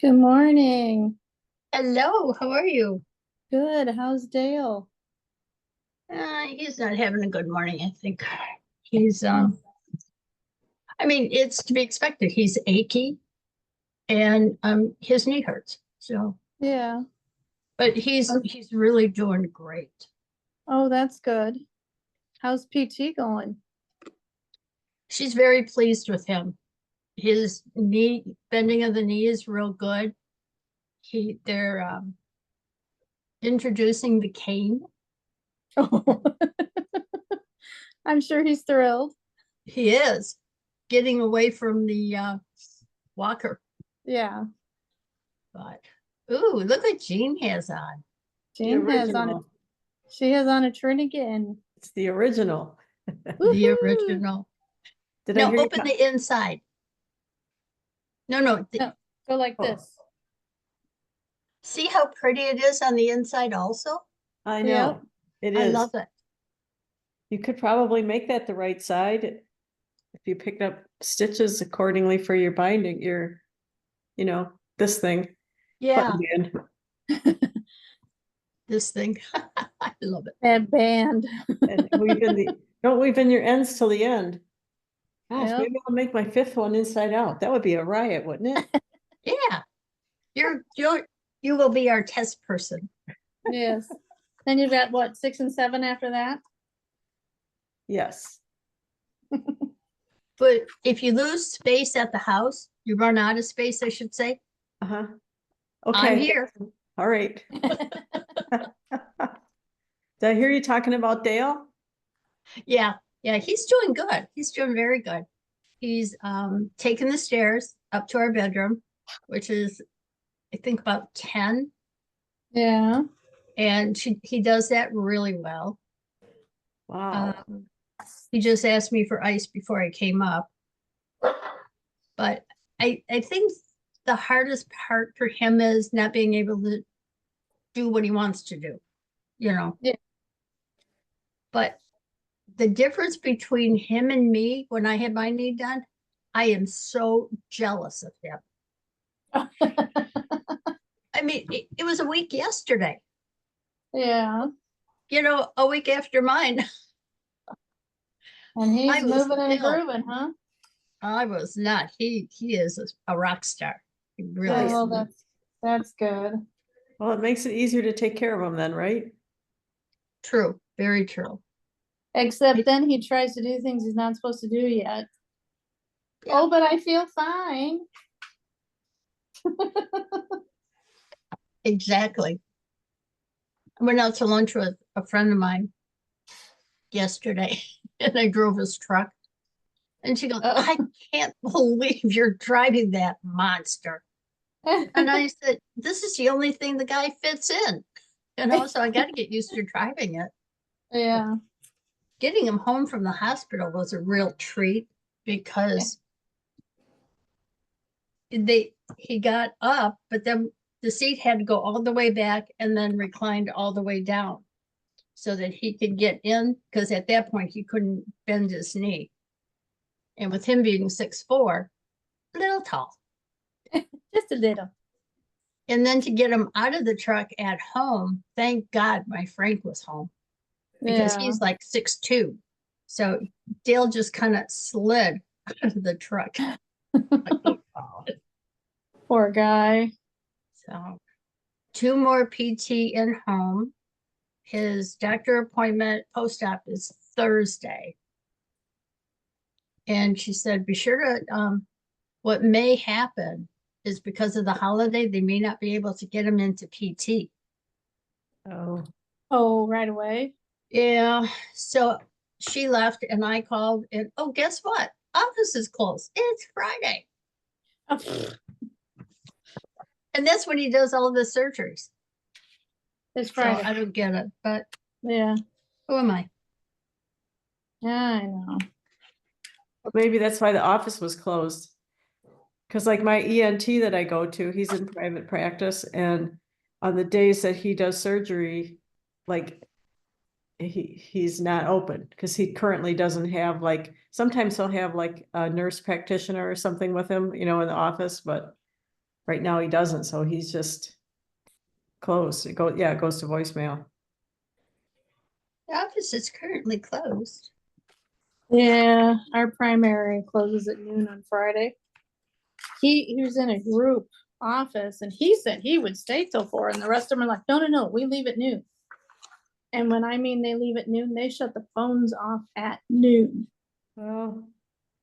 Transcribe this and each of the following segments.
Good morning. Hello, how are you? Good. How's Dale? He's not having a good morning, I think. He's Oh, I mean, it's to be expected. He's achy and his knee hurts. So, yeah. but he's really doing great. Oh, that's good. How's PT going? She's very pleased with him. His knee bending of the knee is real good. They're introducing the cane. Oh, I'm sure he's thrilled. He is getting away from the walker. Yeah. But ooh, look what Jean has on. The Jane has on it. original. She has on a Trinity. It's the original. The Woohoo! original. Did I No, hear you open the inside. No, No, go like Oh, this. see how pretty it is on the inside also? I Yep. know. It I is. love it. You could probably make that the right side if you picked up stitches accordingly for your binding, this thing. Yeah, Button this thing. I love it. That band. And don't weave in your ends till the end. Gosh, Yep. maybe I'll make my fifth one inside out. That would be a riot, wouldn't it? Yeah, you will be our test person. Yes. Then you've got what, 6 and 7 after that? Yes. But if you lose space at the house, you run out of space, I should say. Uh-huh. I'm Okay. here. All right. Did I hear you talking about Dale? Yeah, yeah, he's doing good. He's doing very good. He's taken the stairs up to our bedroom, which is I think about 10. Yeah. And he does that really well. Wow. He just asked me for ice before I came up. But I think the hardest part for him is not being able to do what he wants to do, you know. Yeah. But the difference between him and me when I had my knee done, I am so jealous of him. I mean, it was a week yesterday, Yeah. a week after mine. And he's I was moving and still, grooving, huh? I was not. He is a rock star. He really Oh, is. well, that's good. Well, it makes it easier to take care of them then, right? True, very true. Except then he tries to do things he's not supposed to do yet. Yeah. Oh, but I feel fine. Exactly. I went out to lunch with a friend of mine yesterday and I drove his truck. And she goes, Oh. I can't believe you're driving that monster. And I said, this is the only thing the guy fits in. So I got to get used to driving it. Yeah. Getting him home from the hospital was a real treat because he got up, but then the seat had to go all the way back and then reclined all the way down so that he could get in, because at that point he couldn't bend his knee. And with him being 6'4", a little tall. Just a little. And then to get him out of the truck at home, thank God my Frank was home because Yeah. he's like 6'2". So Dale just kind of slid out of the truck. Poor guy. So 2 more PT in home. His doctor appointment post-op is Thursday. And she said, be sure to, what may happen is because of the holiday, they may not be able to get him into PT. Oh, Oh, right away. Yeah. So she left and I called and, oh, guess what? Office is closed. It's Friday. And that's when he does all of the surgeries. It's So Friday. I don't get it, but Yeah. who am I? I know. maybe that's why the office was closed. Because like my ENT that I go to, he's in private practice, and on the days that he does surgery, like he's not open because he currently doesn't have, like, sometimes he'll have like a nurse practitioner or something with him, in the office, but right now he doesn't, so he's just closed. It goes to voicemail. The office is currently closed. Yeah, our primary closes at noon on Friday. He was in a group office and he said he would stay till 4 and the rest of them are like, no, we leave at noon. And when I mean they leave at noon, they shut the phones off at noon. Well,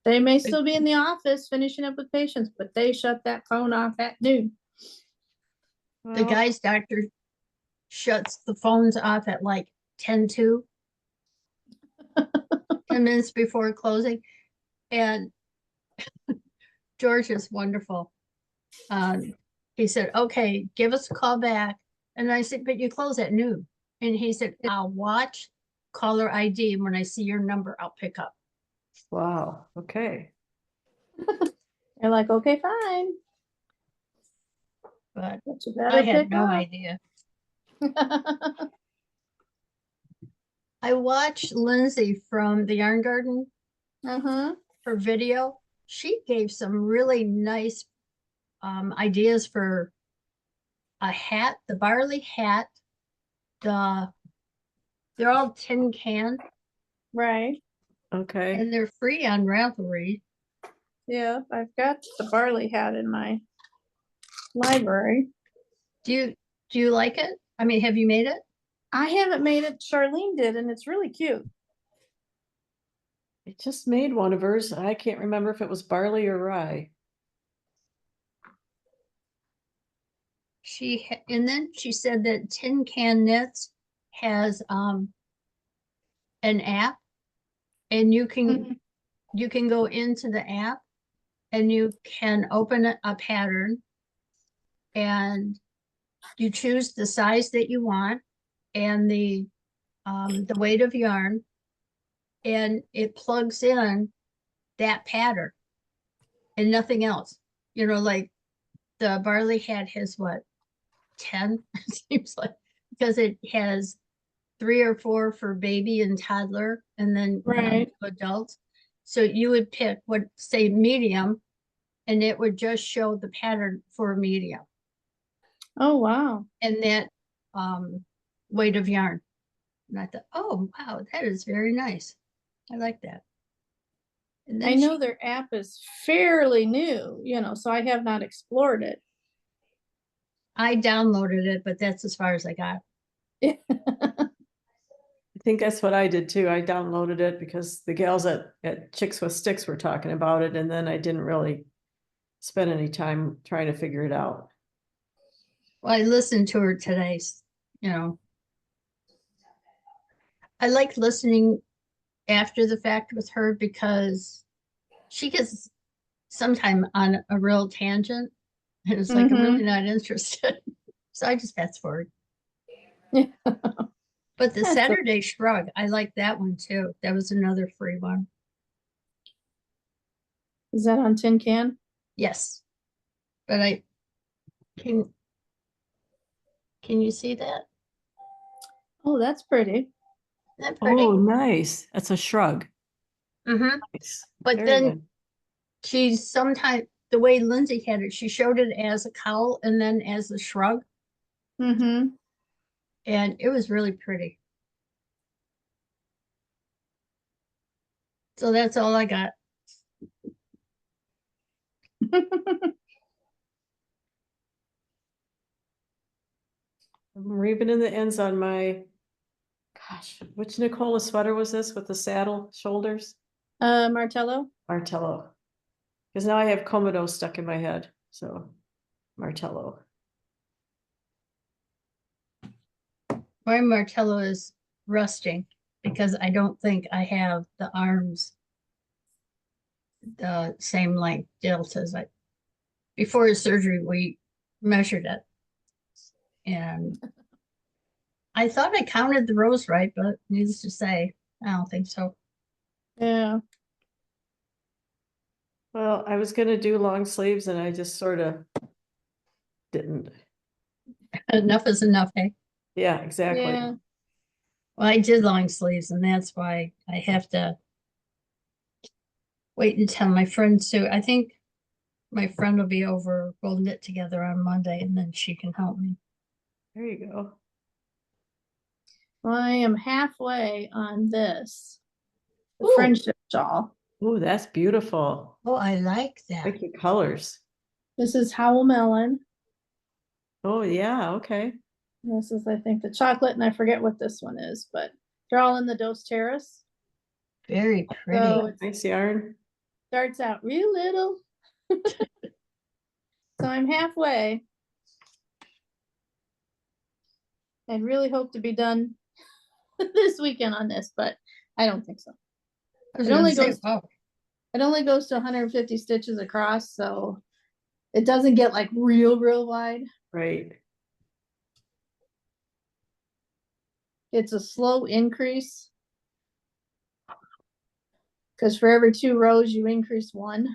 They may still be in the office finishing up with patients, but they shut that phone off at noon. The guy's doctor shuts the phones off at like 10:02. 10 minutes before closing. And George is wonderful. He said, okay, give us a call back. And I said, but you close at noon. And he said, I'll watch caller ID. And when I see your number, I'll pick up. wow, okay. They're like, okay, fine. But But you I better had pick no up. idea. I watched Lindsay from the Yarn Garden, her video. She gave some really nice ideas for a hat, the Barley hat. They're all tin can Right. Okay. and they're free on Ravelry. Yeah, I've got the barley hat in my library. Do you like it? I mean, have you made it? I haven't made it. Charlene did, and it's really cute. I just made one of hers. I can't remember if it was barley or rye. And then she said that Tin Can Knits has an app, and you can go into the app and you can open a pattern and you choose the size that you want and the weight of yarn, and it plugs in that pattern and nothing else. You know, like the Barley hat has what, 10 seems like, because it has 3 or 4 for baby and toddler and then Right. adults. So you would pick what, say, medium, and it would just show the pattern for medium Oh, wow. and that weight of yarn. And I thought, oh wow, that is very nice. I like that. And I then know their app is fairly new, so I have not explored it. I downloaded it, but that's as far as I got. I think that's what I did too. I downloaded it because the gals at Chicks with Sticks were talking about it, and then I didn't really spend any time trying to figure it out. Well, I listened to her today, I like listening after the fact with her because she gets sometime on a real tangent and it's like, I'm really not interested. So I just fast forward. Yeah. But the That's Saturday Shrug, I like that one too. That was another free one. Is that on Tin Can? Yes. But I can you see that? Oh, that's pretty. Isn't that pretty? Oh, nice. That's a shrug. Mm-hmm. Nice. But Very then good. she sometimes, the way Lindsay had it, she showed it as a cowl and then as a shrug. Mm-hmm. And it was really pretty. So that's all I got. I'm reaping in the ends on my, gosh, which Nicola sweater was this with the saddle shoulders? Martello? Martello. Because now I have Komodo stuck in my head, so Martello. My Martello is rusting because I don't think I have the arms the same length. Dale says before his surgery, we measured it. And I thought I counted the rows right, but needless to say, I don't think so. Yeah. Well, I was gonna do long sleeves and I just sort of didn't. Enough is enough, eh? Yeah, exactly. Yeah. Well, I did long sleeves, and that's why I have to wait until my friend Sue, I think my friend will be over, we'll knit together on Monday and then she can help me. There you go. Well, I am halfway on this. The Ooh. friendship shawl. Ooh, that's beautiful. Oh, I like that. Like the colors. This is Howell Melon. Oh, yeah, okay. This is, I think, the chocolate, and I forget what this one is, but they're all in the Dos Terrace. Very pretty. So it Nice yarn. starts out real little. So I'm halfway. I'd really hope to be done this weekend on this, but I don't think so. I was It gonna only say, goes- oh, It only goes to 150 stitches across, so it doesn't get like real wide. Right. It's a slow increase. Because for every 2 rows, you increase 1.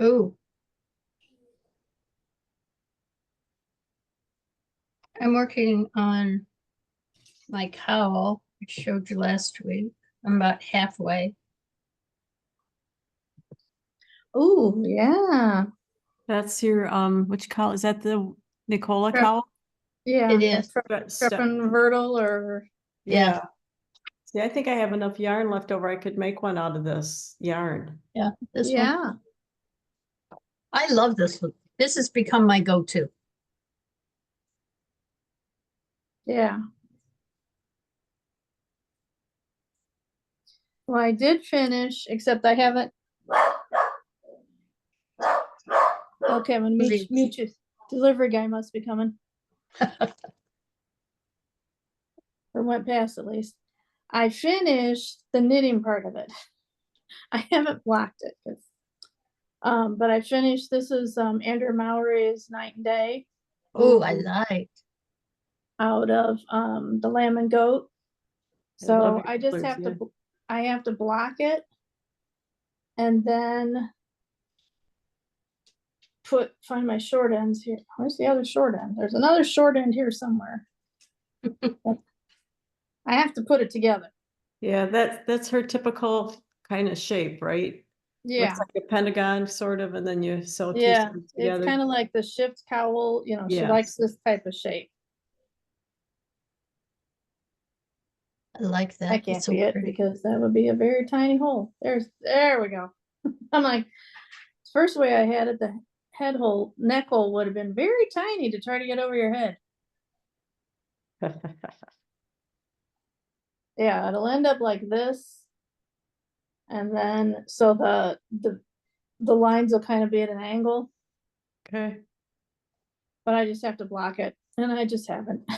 ooh. I'm working on my cowl, which showed you last week. I'm about halfway. Ooh, yeah. That's your, which cowl, is that the Nicola Prep- cowl? Yeah. It is. Prepping Vertil or Yeah. See, I think I have enough yarn left over. I could make one out of this yarn. Yeah, this one. yeah. I love this one. This has become my go-to. Yeah. Well, I did finish, except I haven't. Okay, I'm gonna mute you. Delivery guy must be coming. Or went past at least. I finished the knitting part of it. I haven't blocked it, 'cause, but I finished, this is Andrew Mowry's Night and Day Oh, I like. out of the Lamb and Goat. I love So your I just colors, have yeah. to, I have to block it. And then find my short ends here. Where's the other short end? There's another short end here somewhere. I have to put it together. Yeah, that's her typical kind of shape, right? Yeah, Looks like a pentagon sort of, and then you sew two yeah, sides it's together. kind of like the shift cowl, you know, she Yes. likes this type of shape. I like that. I It's can't so see it pretty. because that would be a very tiny hole. There we go. I'm like, first way I had it, the neck hole would have been very tiny to try to get over your head. Yeah, it'll end up like this. And then, so the lines will kind of be at an angle, Okay. but I just have to block it, and I just haven't.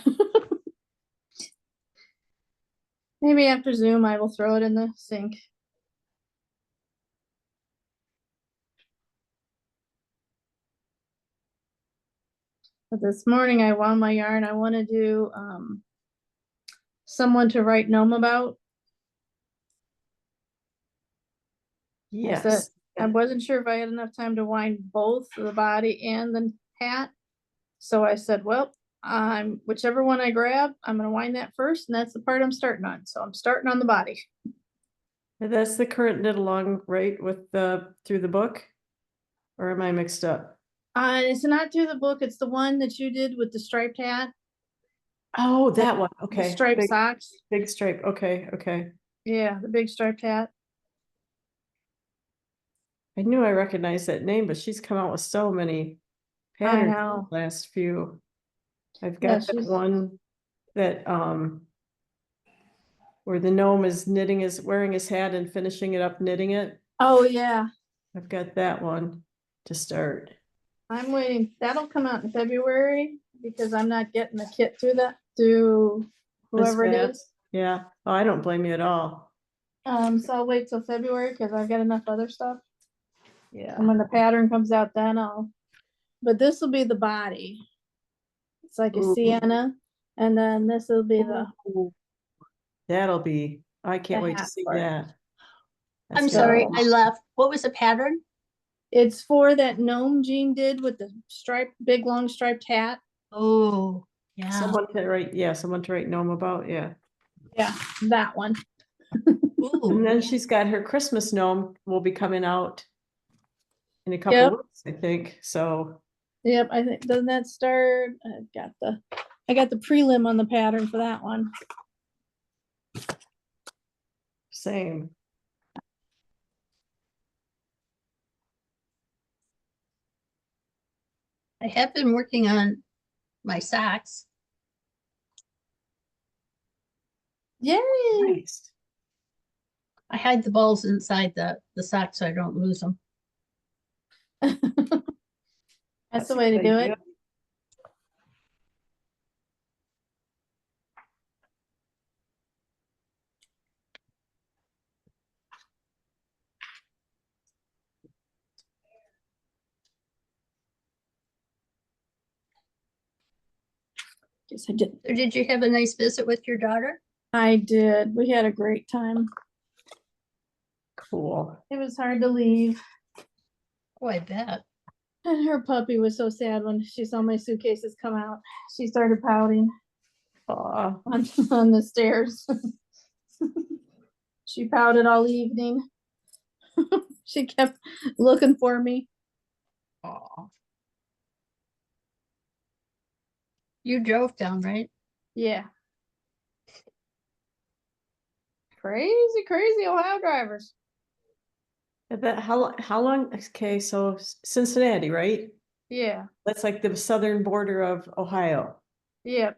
Maybe after Zoom, I will throw it in the sink. But this morning I wound my yarn. I want to do someone to write gnome about. I said, Yes. I wasn't sure if I had enough time to wind both the body and the hat. So I said, well, whichever one I grab, I'm gonna wind that first, and that's the part I'm starting on. So I'm starting on the body. And that's the current knit along, right, with through the book? Or am I mixed up? It's not through the book, it's the one that you did with the striped hat, Oh, that one, the okay. striped socks. Big stripe, okay, okay. Yeah, the big striped hat. I knew I recognized that name, but she's come out with so many I patterns know. the last few. I've Yeah, got that she's- one that where the gnome is wearing his hat and finishing it up, knitting it. Oh, yeah. I've got that one to start. I'm waiting. That'll come out in February because I'm not getting the kit through whoever it fast. is. Yeah, oh, I don't blame you at all. So I'll wait till February because I've got enough other stuff. Yeah. And when the pattern comes out, then but this will be the body. It's like a Ooh. sienna, and then this will be the. Ooh. That'll be, I can't The wait to hat see part. that. I'm That's sorry, gonna- I left. What was the pattern? It's for that gnome Jean did with the big long striped hat. Oh, yeah. Someone to write gnome about, yeah. Yeah, that one. And Ooh, then she's got her Christmas gnome will be coming out in a couple Yep. weeks, I think, so. Yep, I think, doesn't that start, I got the prelim on the pattern for that one. Same. I have been working on my socks. Yay! Nice. I hide the balls inside the socks so I don't lose them. That's the a way to good do idea. it. Guess I did. So did you have a nice visit with your daughter? I did. We had a great time. Cool. It was hard to leave. Oh, I bet. And her puppy was so sad when she saw my suitcases come out. She started pouting Aw, on the stairs. She pouted all evening. She kept looking for me. Aw. You drove down, right? Yeah. Crazy, crazy Ohio drivers. I bet how long, okay, so Cincinnati, right? Yeah, That's like the southern border of Ohio. yeah.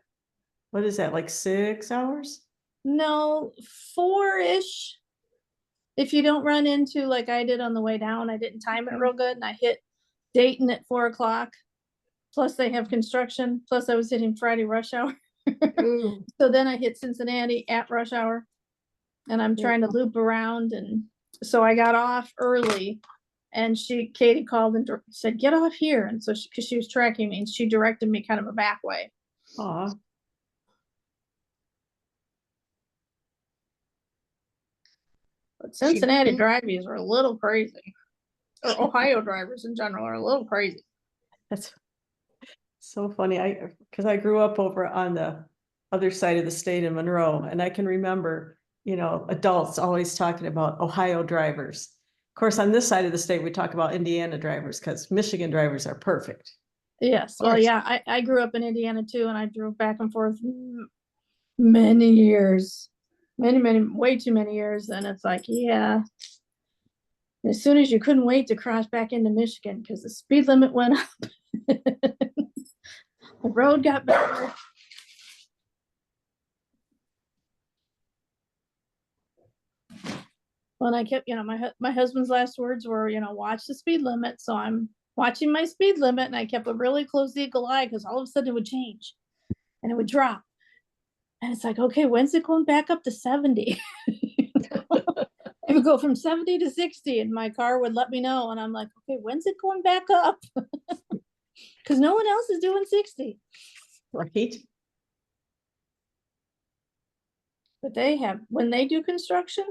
What is that, like 6 hours? No, 4-ish. If you don't run into like I did on the way down, I didn't time it real good and I hit Dayton at 4 o'clock. Plus they have construction, plus I was hitting Friday rush hour. Ooh, So then I hit Cincinnati at rush hour. And I'm Yeah. trying to loop around, and so I got off early. And Katie called and said, "Get off here." And so because she was tracking me, and she directed me kind of a back way. Aw, But Cincinnati drivers are a little crazy. Or Ohio drivers in general are a little crazy. that's so funny. Because I grew up over on the other side of the state in Monroe, and I can remember, adults always talking about Ohio drivers. Of course, on this side of the state, we talk about Indiana drivers because Michigan drivers are perfect. Yes, well, course. yeah, I grew up in Indiana too, and I drove back and forth many years. Many, way too many years. And it's like, yeah. As soon as you couldn't wait to cross back into Michigan because the speed limit went up. The road got better. Well, and I kept, my husband's last words were, watch the speed limit. So I'm watching my speed limit, and I kept a really close eagle eye because all of a sudden it would change and it would drop. And it's like, okay, when's it going back up to 70? It would go from 70 to 60, and my car would let me know. And I'm like, okay, when's it going back up? Because no one else is doing 60. Right? But when they do construction,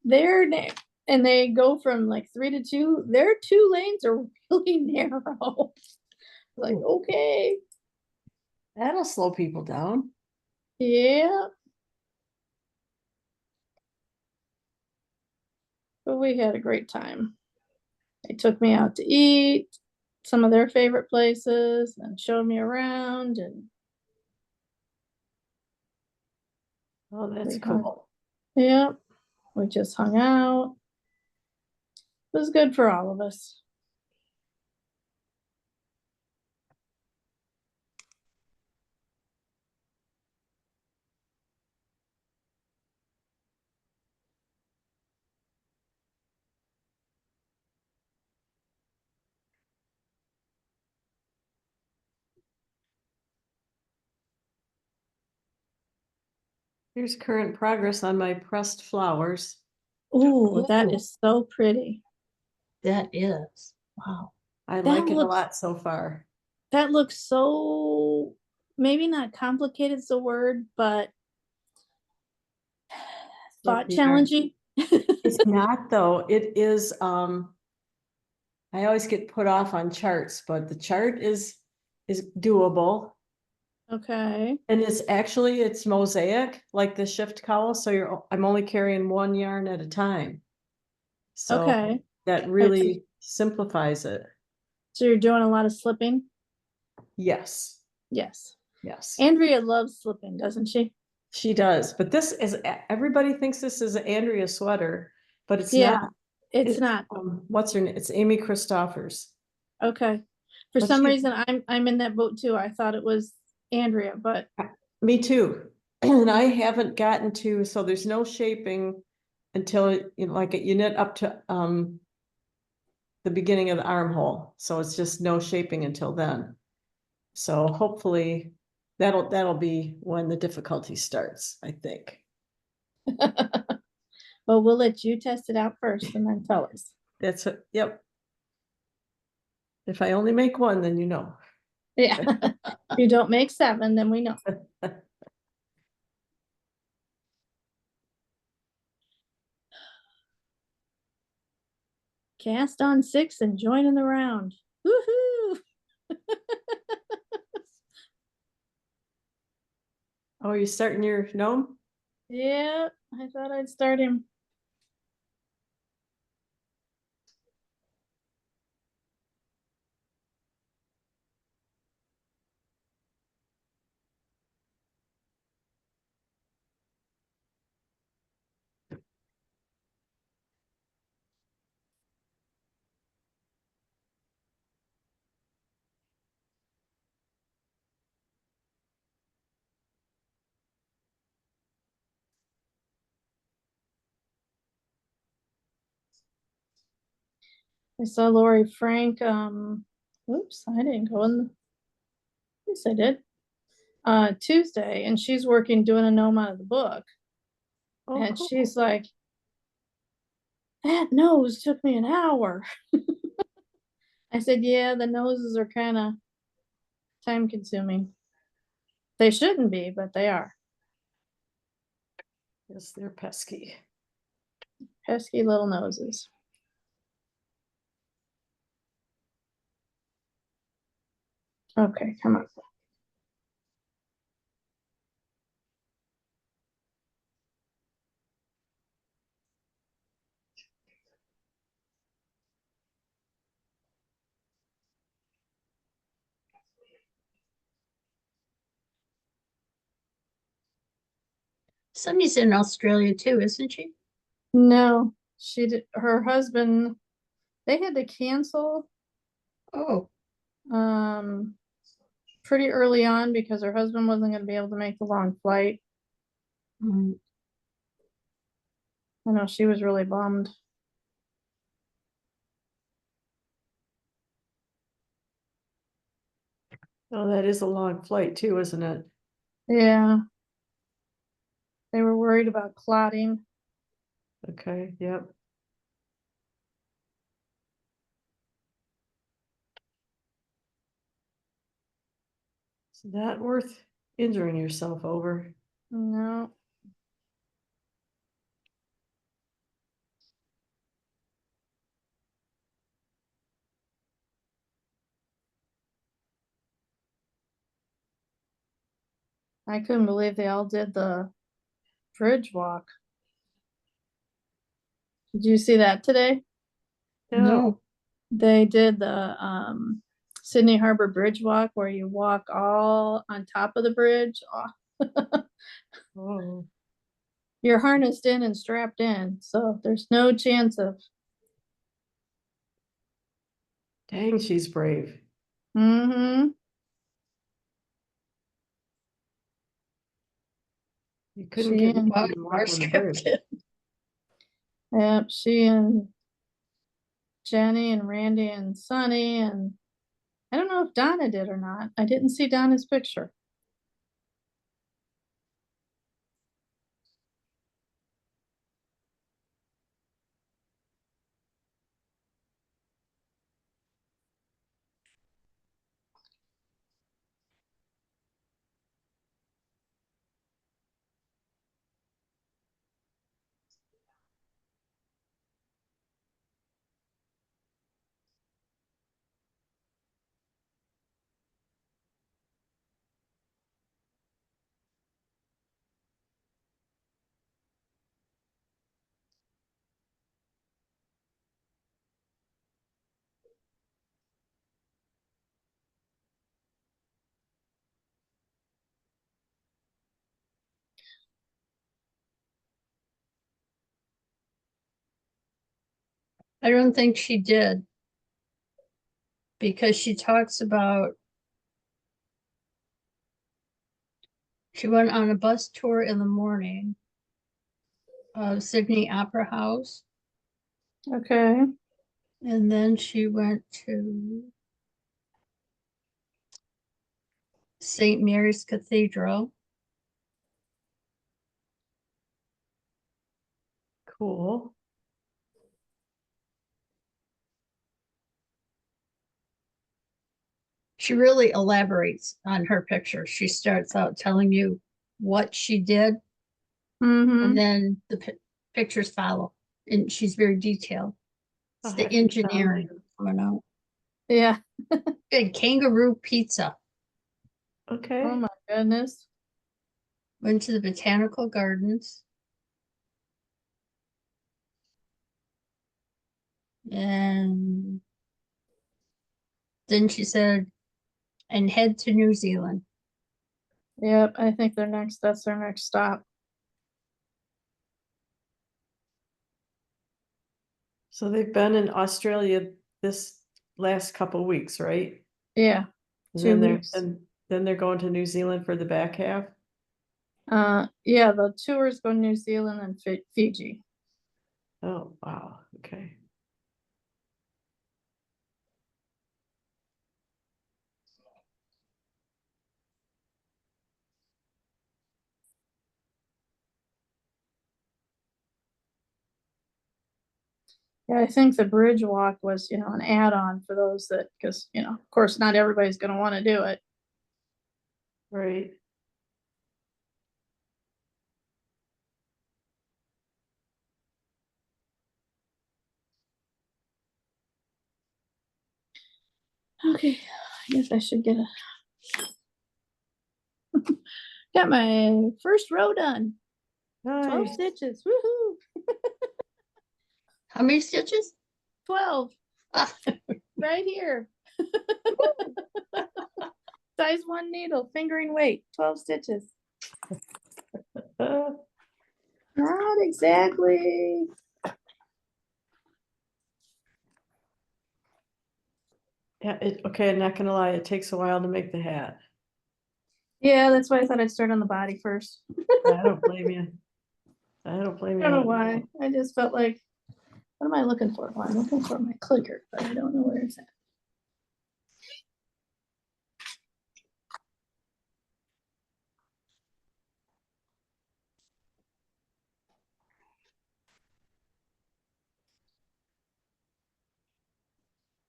and they go from like 3 to 2, their 2 lanes are really narrow. Like, okay, That'll slow people down. yeah. But we had a great time. They took me out to eat some of their favorite places and showed me around, and Oh, that's We hung- cool. yeah, we just hung out. It was good for all of us. Here's current progress on my pressed flowers. Ooh, that Ooh. is so pretty. that is. Wow. I That like it a looks- lot so far. That looks so, maybe not complicated is the word, but thought Yeah. challenging. It's not though. It is, I always get put off on charts, but the chart is doable. Okay, And it's mosaic, like the shift cowl, so I'm only carrying one yarn at a time. So okay. that really simplifies it. So you're doing a lot of slipping? Yes, Yes. yes. Andrea loves slipping, doesn't she? She does, but this is, everybody thinks this is an Andrea sweater, but it's Yeah, not. it's not. What's her name? It's Amy Christoffers. Okay. For But some she- reason, I'm in that boat too. I thought it was Andrea, but Me too. And I haven't gotten to, so there's no shaping until, you know, like you knit up to, the beginning of the armhole. So it's just no shaping until then. So hopefully that'll be when the difficulty starts, I think. well, we'll let you test it out first and then tell us. That's, yep. If I only make one, then you know. Yeah. If you don't make 7, then we know. Cast on 6 and join in the round. Woohoo! Oh, you starting your gnome? Yeah, I thought I'd start him. I saw Lori Frank, oops, I didn't go in. Yes, I did. Tuesday, and she's working doing a gnome out of the book. Oh, And cool. she's like, that nose took me an hour. I said, yeah, the noses are kind of time consuming. They shouldn't be, but they are. Yes, they're pesky. Pesky little noses. Okay, come on. Sunny's in Australia too, isn't she? No, she did, her husband, they had to cancel Oh, um pretty early on because her husband wasn't going to be able to make the long flight. mm, I know she was really bummed. Oh, that is a long flight too, isn't it? Yeah. They were worried about clotting. Okay, yep. It's not worth injuring yourself over. No. I couldn't believe they all did the bridge walk. Did you see that today? no. They did the Sydney Harbor Bridge walk where you walk all on top of the bridge. Oh, Oh, you're harnessed in and strapped in, so there's no chance of. dang, she's brave. Mm-hmm. You couldn't She get me and Wow, to you walk are on the bridge. skeptic. yep, she and Jenny and Randy and Sunny and I don't know if Donna did or not. I didn't see Donna's picture. I don't think she did. Because she talks about she went on a bus tour in the morning of Sydney Opera House, Okay. and then she went to St. Mary's Cathedral. Cool. She really elaborates on her picture. She starts out telling you what she did, Mm-hmm. and then the pictures follow. And she's very detailed. It's I'll the have to download engineering it. coming out. Yeah. Good kangaroo pizza. Oh Okay. my goodness. Went to the botanical gardens. And then she said, and head to New Zealand. Yep, I think that's their next stop. So they've been in Australia this last couple weeks, right? Yeah, And 2 then weeks. then they're going to New Zealand for the back half. Yeah, the tours go New Zealand and Fiji. Oh, wow. Okay. Yeah, I think the bridge walk was, an add-on for those that, because, of course, not everybody's gonna want to do it. Right. Okay, I guess I should got my first row done. 12 Nice. stitches, woohoo! How many stitches? 12, Ah, right here. Size 1 needle, fingering weight, 12 stitches. Uh, Not exactly. yeah, okay, I'm not gonna lie, it takes a while to make the hat. Yeah, that's why I thought I'd start on the body first. I don't blame you. I don't blame I you. don't know at all. why. I just felt like, what am I looking for? Well, I'm looking for my clicker, but I don't know where it's at.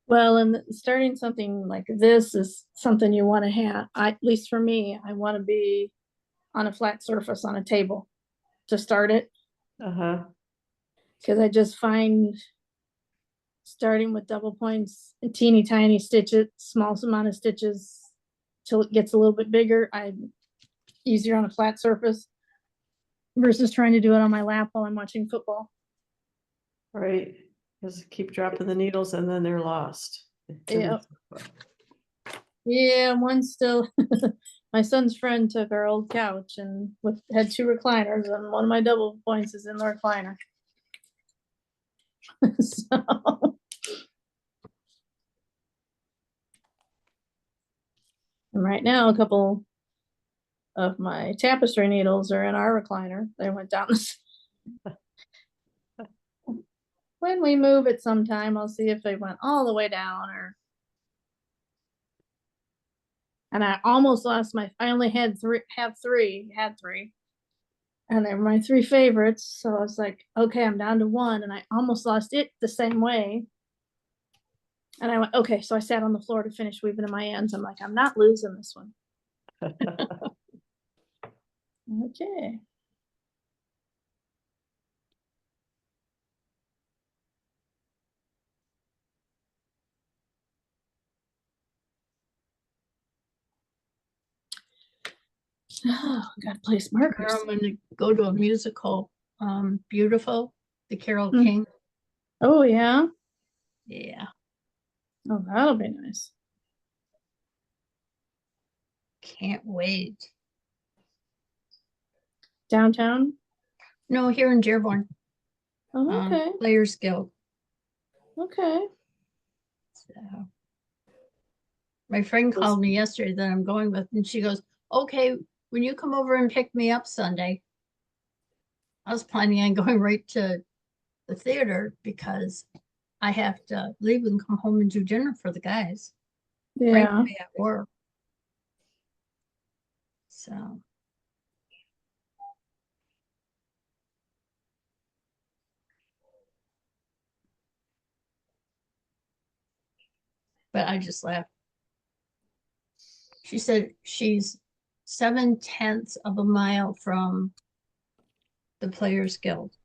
Well, and starting something like this is something you want to have. At least for me, I want to be on a flat surface on a table to start it, Uh-huh. because I just find starting with double points and teeny tiny stitches, small amount of stitches till it gets a little bit bigger. I'm easier on a flat surface versus trying to do it on my lap while I'm watching football. Right. Just keep dropping the needles and then they're lost. Yeah. Yeah, one's still, my son's friend took our old couch and had 2 recliners, and one of my double points is in the recliner. So. And right now, a couple of my tapestry needles are in our recliner. They went down when we move it sometime, I'll see if they went all the way down or. And I almost lost I only had had three. And they were my 3 favorites. So I was like, okay, I'm down to 1. And I almost lost it the same way. And I went, okay. So I sat on the floor to finish weaving in my ends. I'm like, I'm not losing this one. Okay. Oh, gotta place markers. I'm gonna go to a musical, Beautiful, the Carole Mm. King. Oh, yeah. Yeah, Oh, that'll be nice. can't wait. Downtown. No, here in Dearborn, Oh, okay. Players Guild. Okay. So. My friend called me yesterday that I'm going with, and she goes, okay, when you come over and pick me up Sunday. I was planning on going right to the theater because I have to leave and come home and do dinner for the guys. Frank Yeah. will be at work. So. But I just laughed. She said she's 7/10 of a mile from the Players Guild.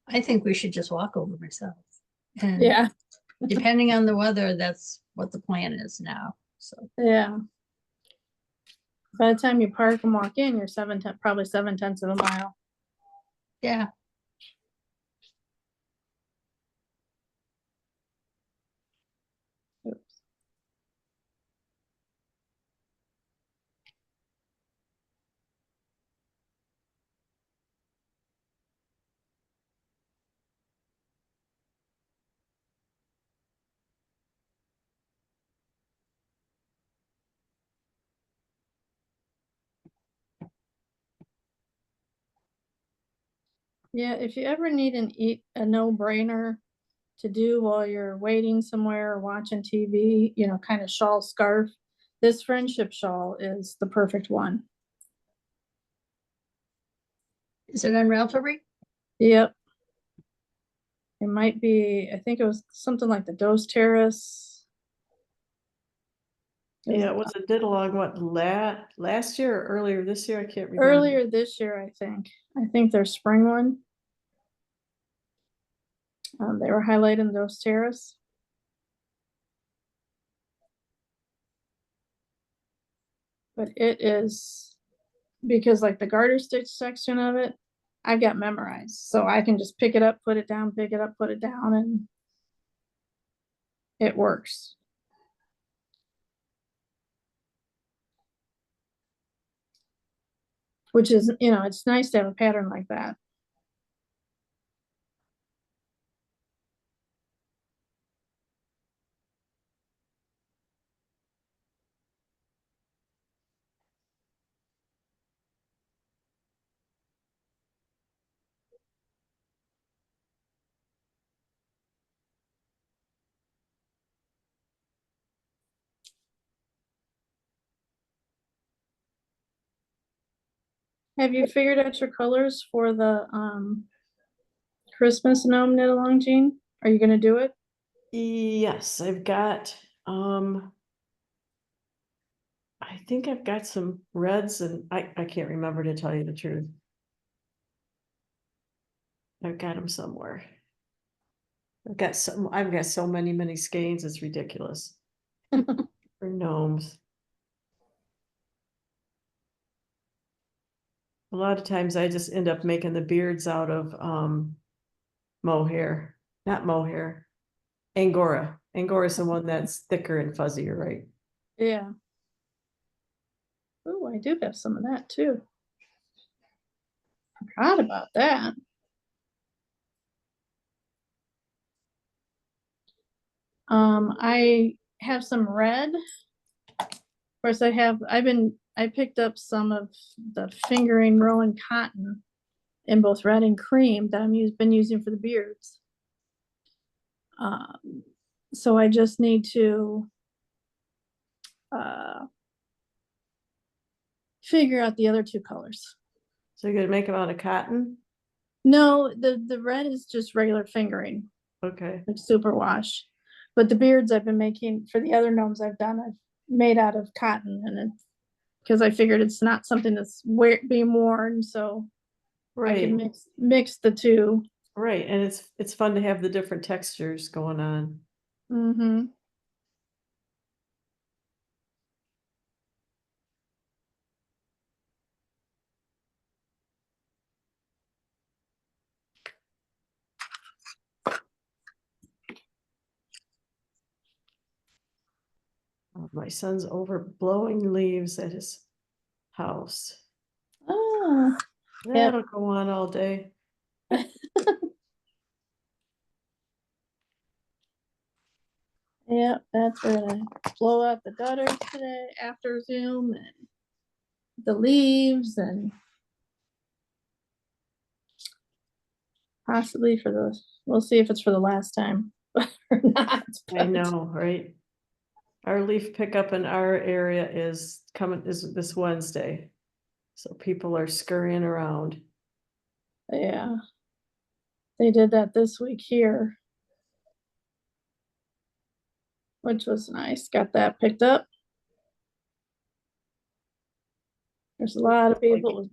I think we should just walk over myself. And Yeah. depending on the weather, that's what the plan is now. So Yeah. By the time you park and walk in, you're probably 7/10 of a mile. yeah. Oops. Yeah, if you ever need a no-brainer to do while you're waiting somewhere or watching TV, kind of shawl scarf, this friendship shawl is the perfect one. Is it on Ravelry? Yep. It might be, I think it was something like the Dos Terrace. Yeah, it was a Didalong, what, last year or earlier this year? I can't remember. Earlier this year, I think. I think their spring one. They were highlighting Dos Terrace. But it is, because like the garter stitch section of it, I've got memorized. So I can just pick it up, put it down, pick it up, put it down, and it works. Which is, it's nice to have a pattern like that. Have you figured out your colors for the Christmas gnome knit along, Jean? Are you gonna do it? Yes, I've got, I think I've got some reds and I can't remember, to tell you the truth. I've got them somewhere. I've got so many skeins, it's ridiculous. For gnomes. A lot of times I just end up making the beards out of mohair, not mohair. Angora. Angora is the one that's thicker and fuzzier, right? Yeah. Oh, I do have some of that too. Forgot about that. I have some red. Of course, I picked up some of the fingering Rowan cotton in both red and cream that been using for the beards. So I just need to figure out the other two colors. So you're gonna make them out of cotton? No, the red is just regular fingering, Okay. like super wash. But the beards I've been making for the other gnomes I've made out of cotton, and it's because I figured it's not something that's being worn, so I can Right, mix the two. right. And it's fun to have the different textures going on. Mm-hmm. My son's over blowing leaves at his house. Oh, yeah. That'll go on all day. permits. We're gonna blow out the gutters today after Zoom and the leaves and possibly for the, we'll see if it's for the last time or not. I know, right? Our leaf pickup in our area is this Wednesday. So people are scurrying around. Yeah. They did that this week here. Which was nice. Got that picked up. There's a lot of people,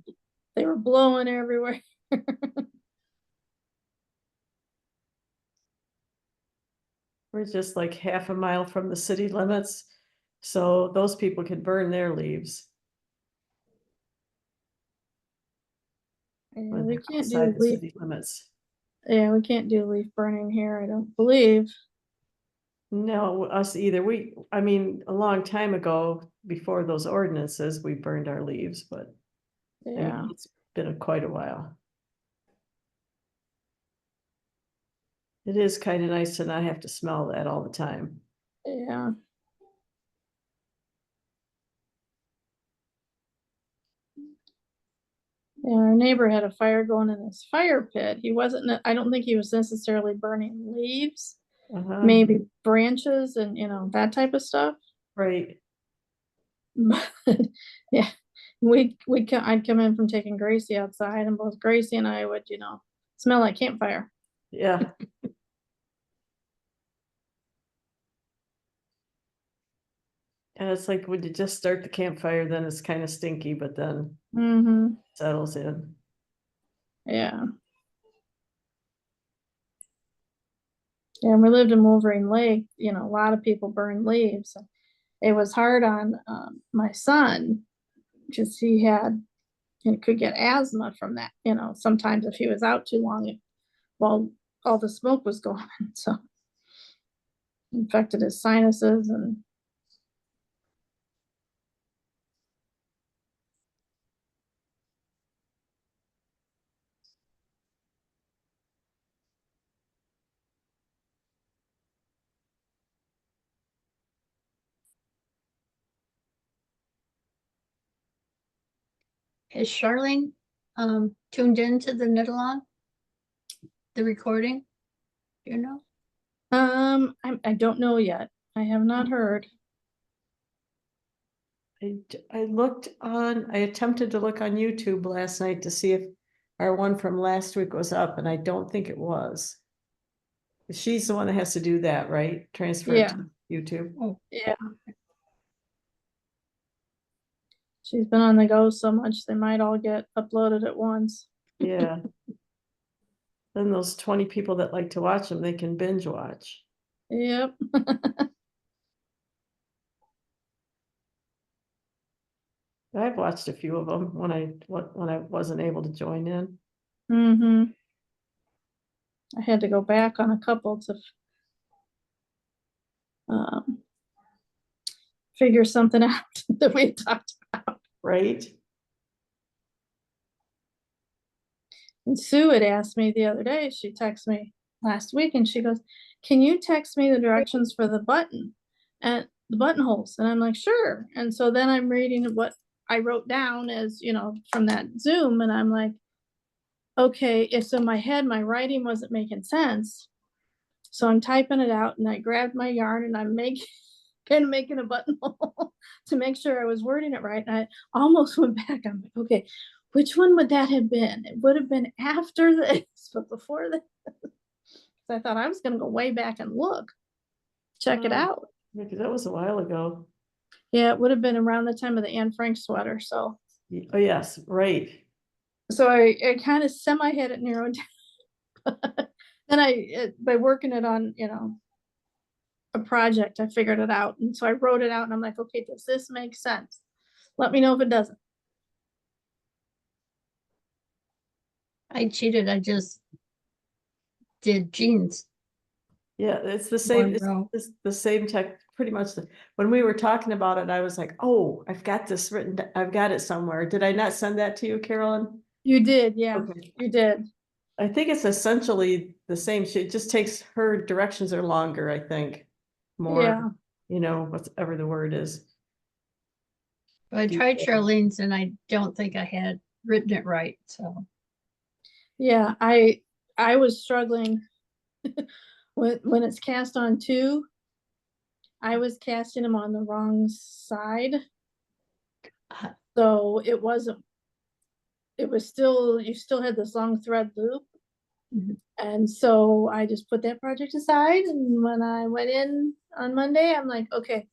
they were blowing everywhere. We're just like half a mile from the city limits, so those people could burn their leaves. Yeah, when we they're can't do outside the leaf, city limits. yeah, we can't do leaf burning here, I don't believe. No, us either. I mean, a long time ago, before those ordinances, we burned our leaves, but I mean, Yeah, it's been quite a while. It is kind of nice to not have to smell that all the time. yeah. Yeah, our neighbor had a fire going in his fire pit. He wasn't, I don't think he was necessarily burning leaves, maybe branches and, that type of stuff. Right. But yeah, I'd come in from taking Gracie outside and both Gracie and I would, smell like campfire. Yeah. And it's like when you just start the campfire, then it's kind of stinky, but then Mm-hmm, settles in. yeah. Yeah, and we lived in Wolverine Lake, a lot of people burn leaves. It was hard on my son because he could get asthma from that, sometimes if he was out too long while all the smoke was going, so infected his sinuses and Is Charlene tuned into the knit along? The recording? You know? I don't know yet. I have not heard. I attempted to look on YouTube last night to see if our one from last week was up, and I don't think it was. She's the one that has to do that, right? Transfer it Yeah. to YouTube. Oh, Yeah. She's been on the go so much, they might all get uploaded at once. Yeah. Then those 20 people that like to watch them, they can binge watch. Yep. I've watched a few of them when I wasn't able to join in. Mm-hmm. I had to go back on a couple to figure something out that we had talked about. Right? And Sue had asked me the other day, she texted me last week and she goes, can you text me the directions for the button and the buttonholes? And I'm like, sure. And so then I'm reading what I wrote down as, from that Zoom, and I'm like, okay, if so in my head, my writing wasn't making sense. So I'm typing it out and I grabbed my yarn and I'm making a buttonhole to make sure I was wording it right. And I almost went back. I'm like, okay, which one would that have been? It would have been after this, but before this. I thought I was gonna go way back and check it Oh. out. Because that was a while ago. Yeah, it would have been around the time of the Anne Frank sweater. So Oh, yes, right. I kind of semi had it narrowed down. Then by working it on, a project, I figured it out. And so I wrote it out and I'm like, okay, does this make sense? Let me know if it doesn't. I cheated. I just did jeans. Yeah, it's the same, row. it's the same tech, pretty much. When we were talking about it, I was like, oh, I've got this written, I've got it somewhere. Did I not send that to you, Carolyn? You did, yeah, Okay. you did. I think it's essentially the same. She just takes, her directions are longer, I think. More, Yeah. you know, whatever the word is. I tried Detail. Charlene's and I don't think I had written it right, so. Yeah, I was struggling when it's cast on two. I was casting them on the wrong side. Uh, So it wasn't, it was still, you still had this long thread loop. Mhm. And so I just put that project aside, and when I went in on Monday, I'm like, okay,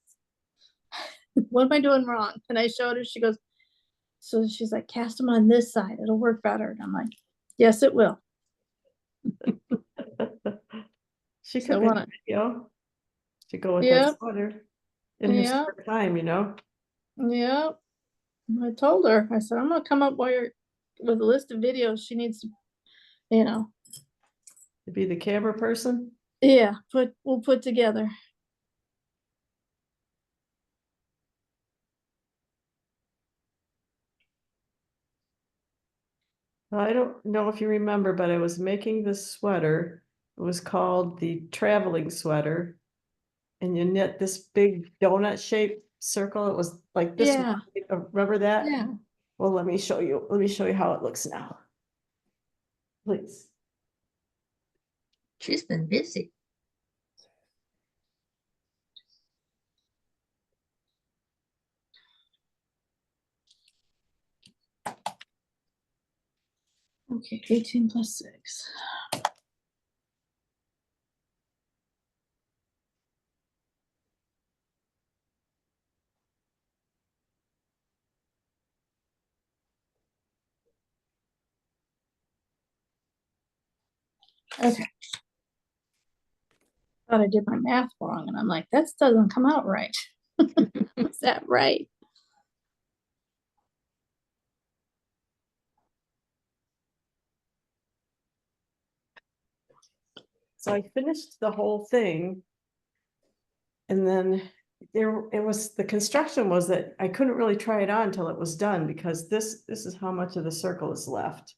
what am I doing wrong? And I showed her, she goes, so she's like, cast them on this side, it'll work better. And I'm like, yes, it will. She So could make when a I, video to go with Yep. that sweater in her Yep. spare time, you know? yep, I told her, I said, I'm gonna come up with a list of videos she needs to, you know, To be the camera person. yeah, we'll put together. I don't know if you remember, but I was making this sweater. It was called the traveling sweater. And you knit this big donut shaped circle. It was like this. Yeah, Remember that? yeah. Well, let me show you. Let me show you how it looks now. Please. She's been busy. Okay, 18 plus 6. Okay. Thought I did my math wrong, and I'm like, that doesn't come out right. Is that right? So I finished the whole thing. And then the construction was that I couldn't really try it on until it was done because this is how much of the circle is left.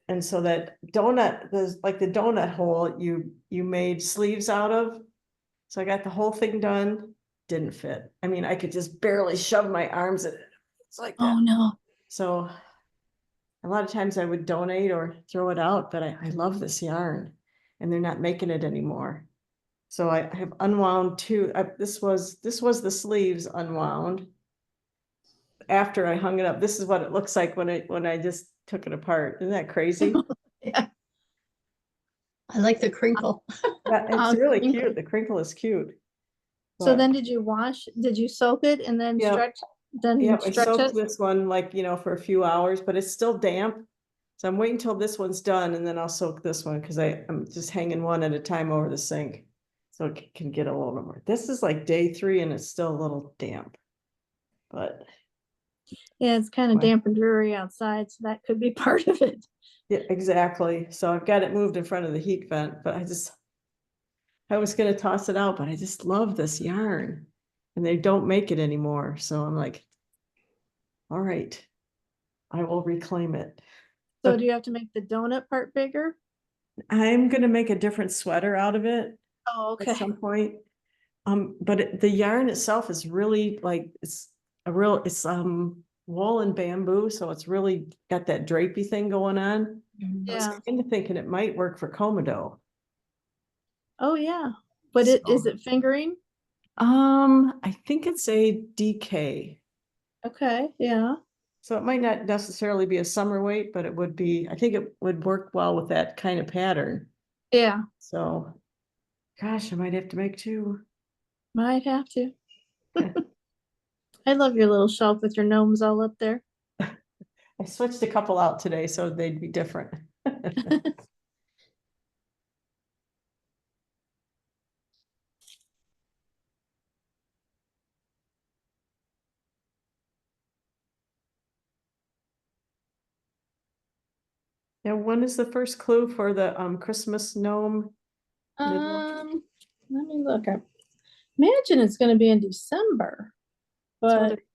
And so that donut, like the donut hole, you made sleeves out of. So I got the whole thing done, didn't fit. I mean, I could just barely shove my arms in it. It's like that. Oh, no. So a lot of times I would donate or throw it out, but I love this yarn and they're not making it anymore. So I have unwound two, this was the sleeves unwound. After I hung it up, this is what it looks like when I just took it apart. Isn't that crazy? Yeah. I like the crinkle. Yeah, it's Oh, really crinkle. cute. The crinkle is cute. So But, then did you soak it and then Yeah. then I stretch soaked it? this one like, for a few hours, but it's still damp. So I'm waiting till this one's done and then I'll soak this one because I'm just hanging one at a time over the sink. So it can get a little more. This is like day 3 and it's still a little damp. But Yeah, it's kind of Why? damp and dreary outside, so that could be part of it. yeah, exactly. So I've got it moved in front of the heat vent, but I was gonna toss it out, but I just love this yarn. And they don't make it anymore. So I'm like, all right, I will reclaim it. So do you have to make the donut part bigger? I'm gonna make a different sweater out of it Oh, at okay. some point. But the yarn itself is really like, it's wool and bamboo, so it's really got that drapey thing going on. I was Yeah. kind of thinking it might work for Komodo. Oh, yeah. But is So, it fingering? I think it's a DK. Okay, yeah. So it might not necessarily be a summer weight, but I think it would work well with that kind of pattern. Yeah, So, gosh, I might have to make 2. might have to. I love your little shelf with your gnomes all up there. I switched a couple out today, so they'd be different. Now, when is the first clue for the Christmas gnome? Let me look. I imagine it's gonna be in December, That's what but it-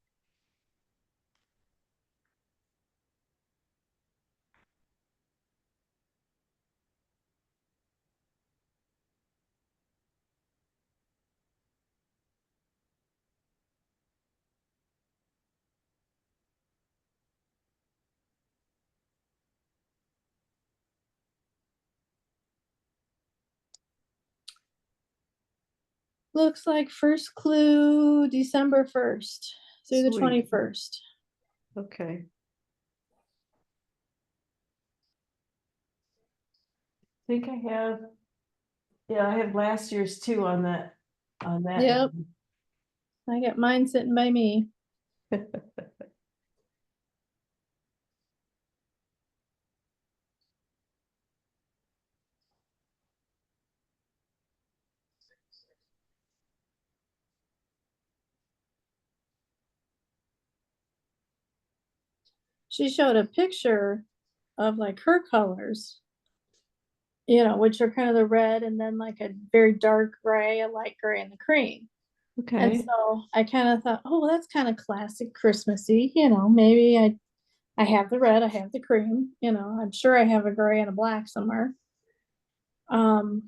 Looks like first clue December 1st through the Sweet. 21st. Okay. I think I have, yeah, I have last year's too on that, Yep. I got mine sitting by me. She showed a picture of like her colors, which are kind of the red and then like a very dark gray, a light gray, and the cream. And Okay, so I kind of thought, oh, well, that's kind of classic Christmassy, maybe I have the red, I have the cream, I'm sure I have a gray and a black somewhere. But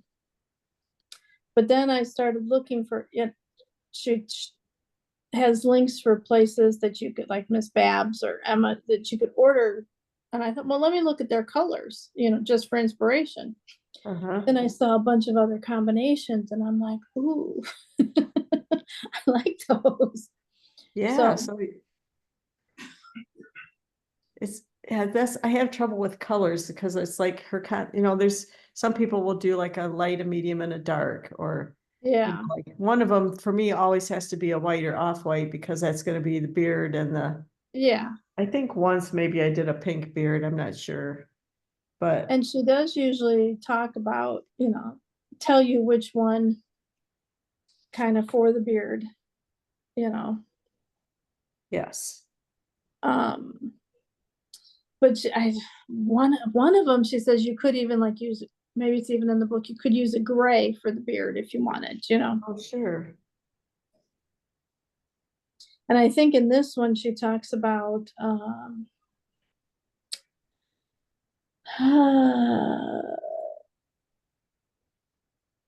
then I started looking for it. She has links for places that you could, like Miss Babs or Emma, that you could order. And I thought, well, let me look at their colors, just for inspiration. uh-huh, Then I saw a bunch of other combinations and I'm like, ooh, I like those. yeah, So, so it's, yeah, that's, I have trouble with colors because it's like her there's, some people will do like a light, a medium, and a dark, or yeah, like one of them for me always has to be a white or off-white because that's gonna be the beard and yeah. I think once maybe I did a pink beard, I'm not sure. But And she does usually talk about, tell you which one kind of for the beard, you know. yes, Um, but one of them, she says you could even like use, maybe it's even in the book, you could use a gray for the beard if you wanted. oh, sure, And I think in this one, she talks about,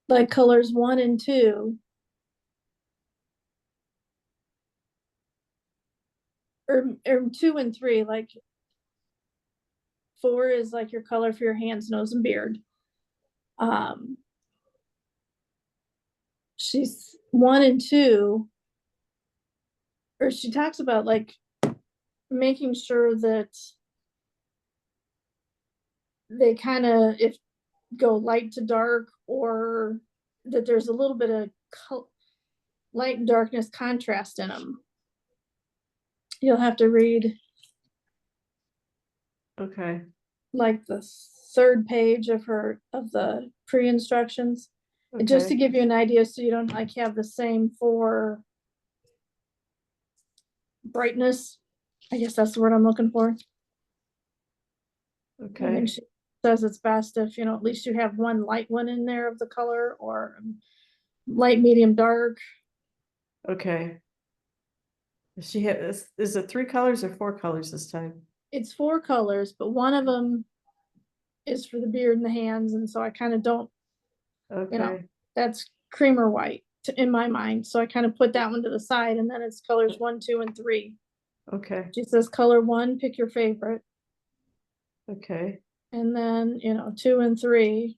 like colors 1 and 2, or 2 and 3, like 4 is like your color for your hands, nose, and beard. Um, she's 1 and 2, or she talks about like making sure that they kind of, if go light to dark, or that there's a little bit of light and darkness contrast in them. You'll have to read okay, like the 3rd page of the pre-instructions, just to okay, give you an idea, so you don't like have the same for brightness. I guess that's the word I'm looking for. I okay, think she says it's best if, at least you have one light one in there of the color, or light, medium, dark. okay. She has, is it 3 colors or 4 colors this time? It's 4 colors, but one of them is for the beard and the hands, and so I kind of don't, Okay, that's cream or white in my mind. So I kind of put that one to the side, and then it's colors 1, 2, and 3. okay, She says color 1, pick your favorite, okay, and then 2 and 3.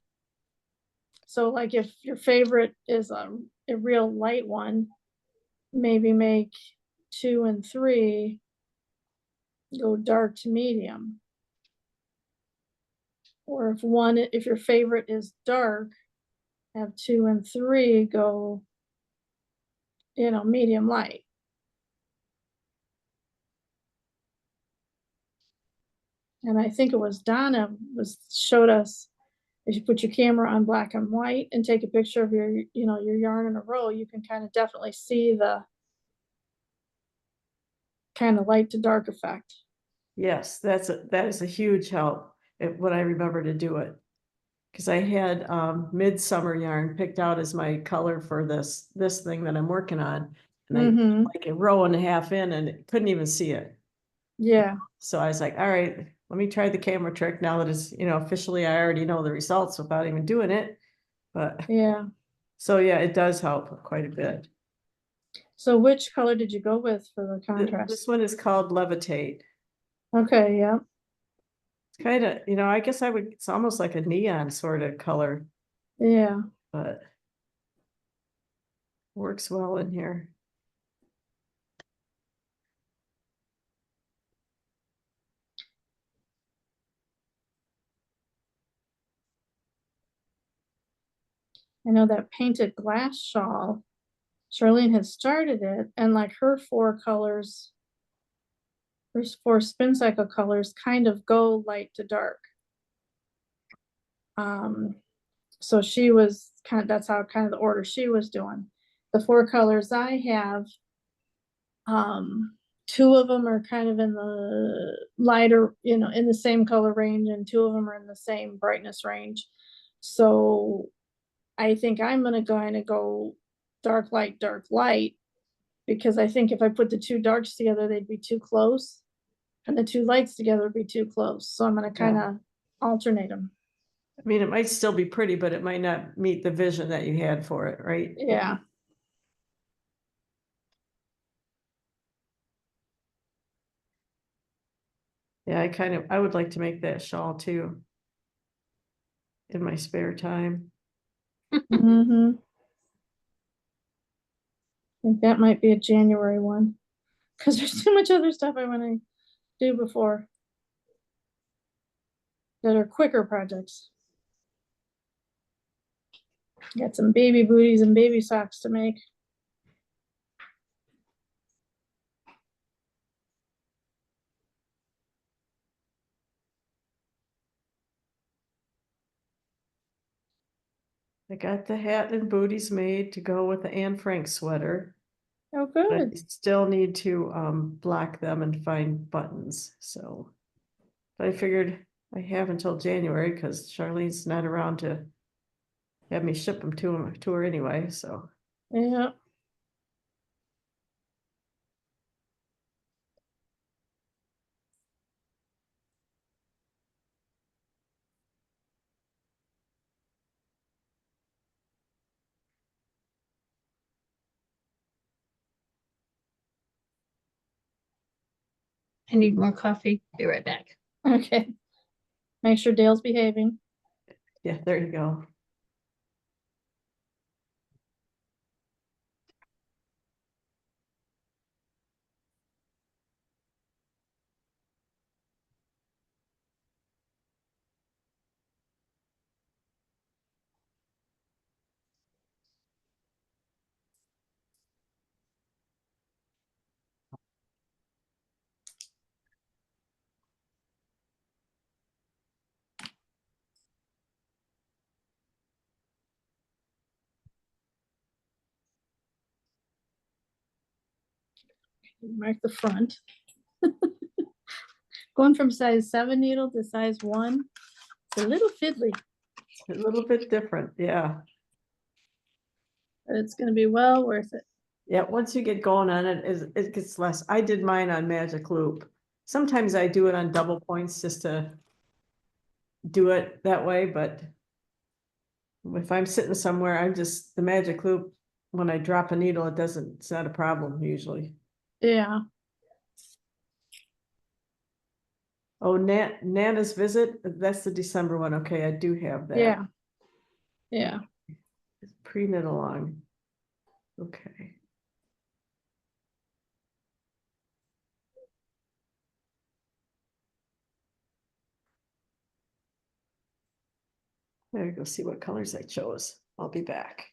So like if your favorite is a real light one, maybe make 2 and 3 go dark to medium. Or if your favorite is dark, have 2 and 3 go, medium light. And I think it was Donna showed us, if you put your camera on black and white and take a picture of your yarn in a row, you can kind of definitely see the kind of light to dark effect. yes, that is a huge help when I remember to do it. Because I had midsummer yarn picked out as my color for this thing that I'm working on. And I like a row and a half in and couldn't even see it. Yeah. So I was like, all right, let me try the camera trick now that it's, officially I already know the results without even doing it. But Yeah. so yeah, it does help quite a bit. So which color did you go with for the contrast? This one is called Levitate. Okay, yeah. It's kind of, I guess it's almost like a neon sort of color, Yeah. but Works well in here. I know that painted glass shawl, Charlene had started it, and like her four colors, her four spin cycle colors kind of go light to dark. So she was kind of, that's how kind of the order she was doing. The four colors I have, two of them are kind of in the lighter, in the same color range, and two of them are in the same brightness range. So I think I'm gonna go dark light, because I think if I put the two darks together, they'd be too close. And the two lights together would be too close. So I'm gonna kind of alternate them. I mean, it might still be pretty, but it might not meet the vision that you had for it, right? Yeah. Yeah, I would like to make that shawl too. In my spare time. Mm-hmm. I think that might be a January one. Cause there's too much other stuff I wanna do before. That are quicker projects. Got some baby booties and baby socks to make. I got the hat and booties made to go with the Anne Frank sweater. Oh, But I good. still need to block them and find buttons, so. But I figured I have until January because Charlene's not around to have me ship them to her anyway, so. Yeah. I need more coffee. Be right back. Okay. Make sure Dale's behaving. Yeah, there you go. Mark the front. Going from size 7 needle to size 1. It's a little fiddly, A little bit different, yeah. but it's gonna be well worth it. Yeah, once you get going on it, it gets less. I did mine on Magic Loop. Sometimes I do it on double points just to do it that way, but if I'm sitting somewhere, the Magic Loop, when I drop a needle, it's not a problem usually. Yeah. Oh, Nana's visit, that's the December one. Okay, I do have that. Yeah. Yeah. Pre-knit along. Okay. There you go, see what colors I chose. I'll be back.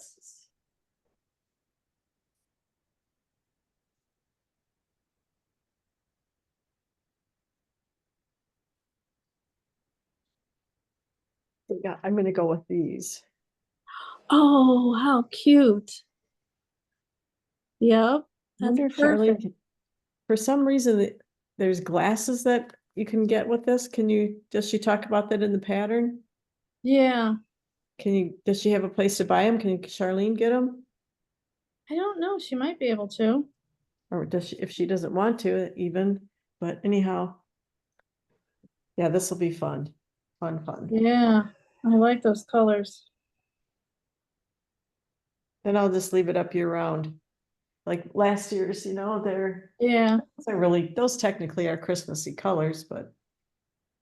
glasses. Yeah, I'm gonna go with these. Oh, how cute. Yep, I that's wonder if Charlene perfect. can, for some reason, there's glasses that you can get with this. Does she talk about that in the pattern? Yeah, Does she have a place to buy them? Can Charlene get them? I don't know, she might be able to. Or does she, if she doesn't want to even, but anyhow. Yeah, this will be fun. Fun. Yeah, I like those colors. Then I'll just leave it up year round. Like last year's, Yeah, those technically are Christmassy colors, but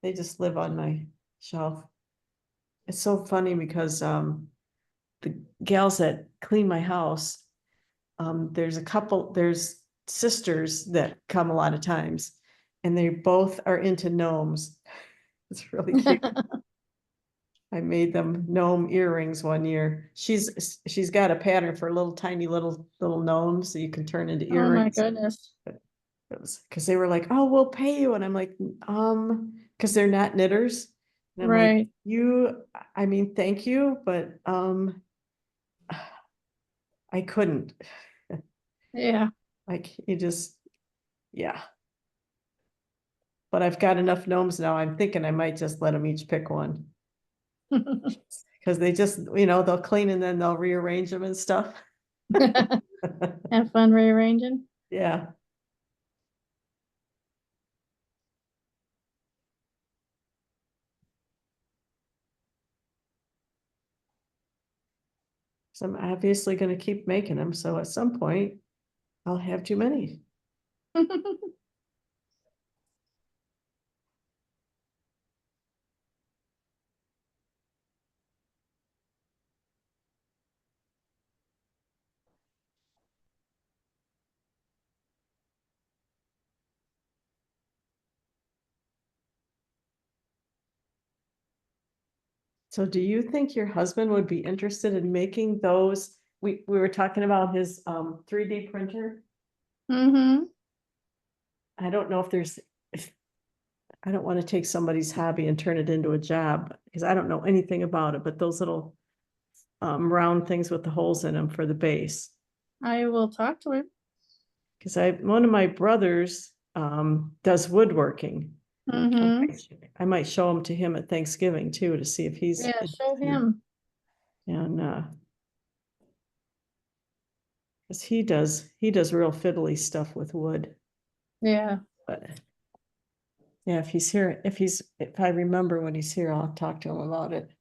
they just live on my shelf. It's so funny because the gals that clean my house, there's sisters that come a lot of times, and they both are into gnomes. It's really cute. I made them gnome earrings one year. She's got a pattern for little tiny little gnomes that you can turn into oh my earrings. goodness. It was because they were like, "Oh, we'll pay you," and I'm like, because they're not knitters, and I'm like, Right, I mean, thank you, but I couldn't. yeah. Like, yeah. But I've got enough gnomes now. I'm thinking I might just let them each pick one because they just, they'll clean and then they'll rearrange them and stuff. Have fun rearranging. Yeah. So I'm obviously going to keep making them. So at some point, I'll have too many. So do you think your husband would be interested in making those? We were talking about his 3D printer. Mm-hmm. I don't know if I don't want to take somebody's hobby and turn it into a job because I don't know anything about it, but those little round things with the holes in them for the base. I will talk to him. Because one of my brothers does woodworking. Mm-hmm. I might show them to him at Thanksgiving too, to see if he's. Yeah, show him. And because he does real fiddly stuff with wood. Yeah. But yeah, if I remember when he's here, I'll talk to him about it.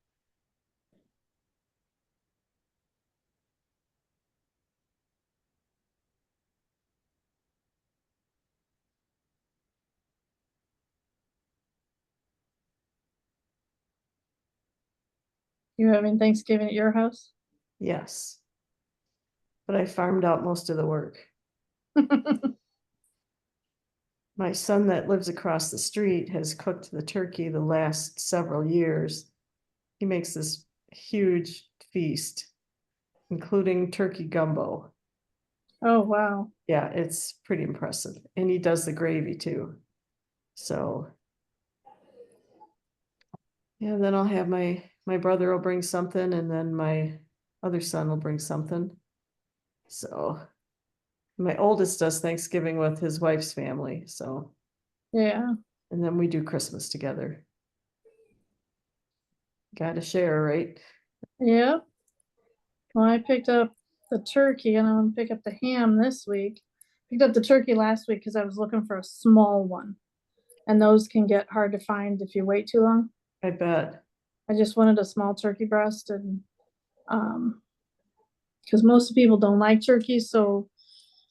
You having Thanksgiving at your house? Yes. But I farmed out most of the work. My son that lives across the street has cooked the turkey the last several years. He makes this huge feast, including turkey gumbo. Oh, wow. Yeah, it's pretty impressive. And he does the gravy too. So. Yeah, then I'll have my brother will bring something and then my other son will bring something. So. My oldest does Thanksgiving with his wife's family, so, Yeah. and then we do Christmas together. Gotta share, right? Yep. Well, I picked up the turkey and I'm gonna pick up the ham this week. Picked up the turkey last week because I was looking for a small one. And those can get hard to find if you wait too long. I bet, I just wanted a small turkey breast and because most people don't like turkey, so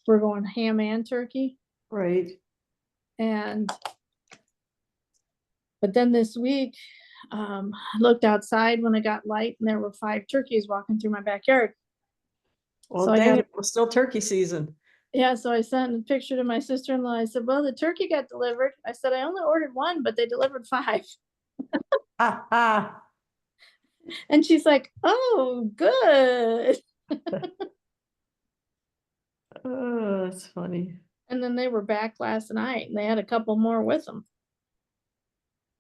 we're going ham and turkey. right? And but then this week, I looked outside when it got light and there were 5 turkeys walking through my backyard. Well, So I dang got it, it's still turkey season. Yeah, so I sent a picture to my sister-in-law. I said, well, the turkey got delivered. I said, I only ordered 1, but they delivered 5. Ah, ah, And she's like, oh, good. Oh, that's funny. And then they were back last night and they had a couple more with them.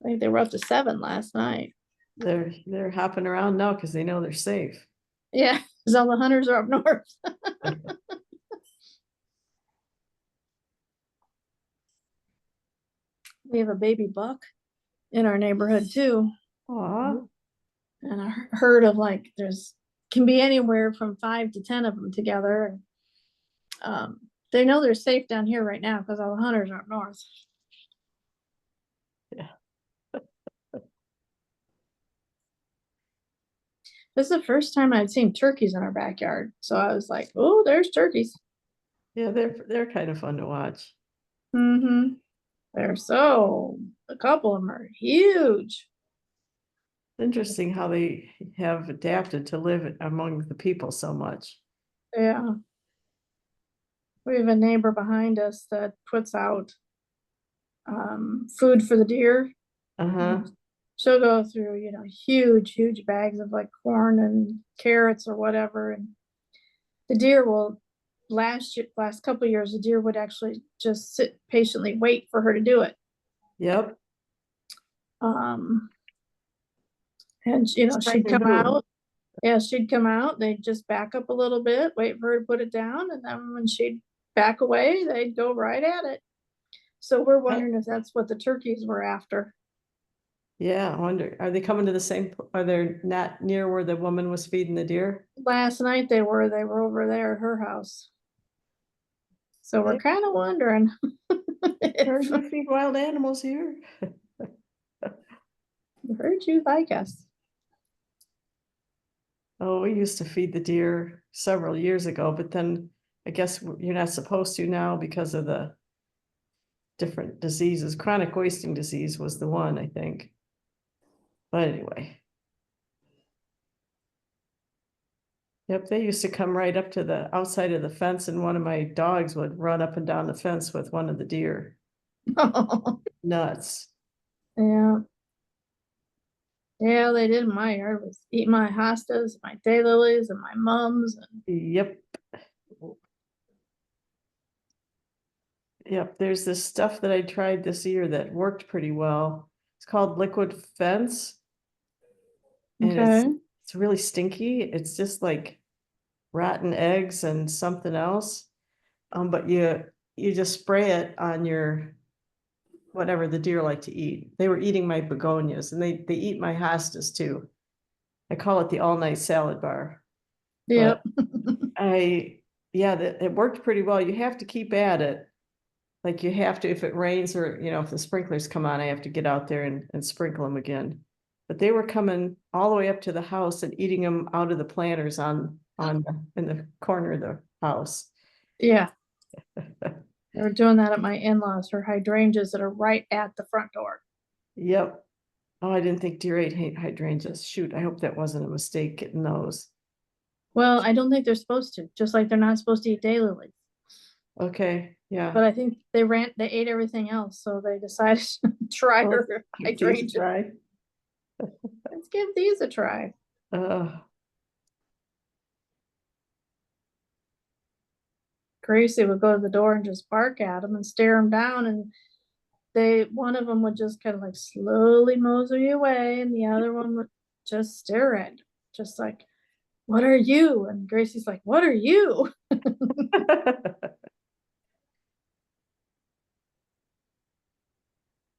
I think they were up to 7 last night. They're hopping around now because they know they're safe. Yeah, because all the hunters are up north. We have a baby buck in our neighborhood too. Aw, And a herd of like, can be anywhere from 5 to 10 of them together. And they know they're safe down here right now because all the hunters are up north. yeah. This is the first time I'd seen turkeys in our backyard. So I was like, oh, there's turkeys. Yeah, they're kind of fun to watch. Mm-hmm. A couple of them are huge. Interesting how they have adapted to live among the people so much. Yeah. We have a neighbor behind us that puts out food for the deer. Uh-huh. She'll go through, huge bags of like corn and carrots or whatever. And the deer will last couple of years, the deer would actually just sit patiently, wait for her to do it. Yep. And It's she'd like come who? out. Yeah, she'd come out, they'd just back up a little bit, wait for her to put it down, and then when she'd back away, they'd go right at it. So we're wondering if that's what the turkeys were after. Yeah, I wonder, are they coming to the same, are they not near where the woman was feeding the deer? Last night they were over there at her house. So we're Yeah. kind of wondering. Heard we feed wild animals here. Heard you like us. Oh, we used to feed the deer several years ago, but then I guess you're not supposed to now because of the different diseases. Chronic wasting disease was the one, I think. But anyway. Yep, they used to come right up to the outside of the fence and one of my dogs would run up and down the fence with one of the deer. Nuts. Yeah. Yeah, they did in my yard was eat my hostas, my daylilies, and my mums. And Yep. Yep, there's this stuff that I tried this year that worked pretty well. It's called Liquid Fence. And okay. it's really stinky. It's just like rotten eggs and something else. But you just spray it on your whatever the deer like to eat. They were eating my begonias and they eat my hostas too. I call it the all-night salad bar. Yep. It worked pretty well. You have to keep at it. Like you have to, if it rains or, if the sprinklers come on, I have to get out there and sprinkle them again. But they were coming all the way up to the house and eating them out of the planters in the corner of the house. Yeah. They were doing that at my in-laws, her hydrangeas that are right at the front door. Yep. Oh, I didn't think deer ate hydrangeas. Shoot, I hope that wasn't a mistake getting those. Well, I don't think they're supposed to, just like they're not supposed to eat daylilies. Okay, yeah. But I think they ate everything else, so they decided to try Well, her give these a hydrangea. try. Let's give these a try. Gracie would go to the door and just bark at them and stare them down, and one of them would just kind of like slowly mosey away, and the other one would just stare at him, just like, what are you? And Gracie's like, what are you?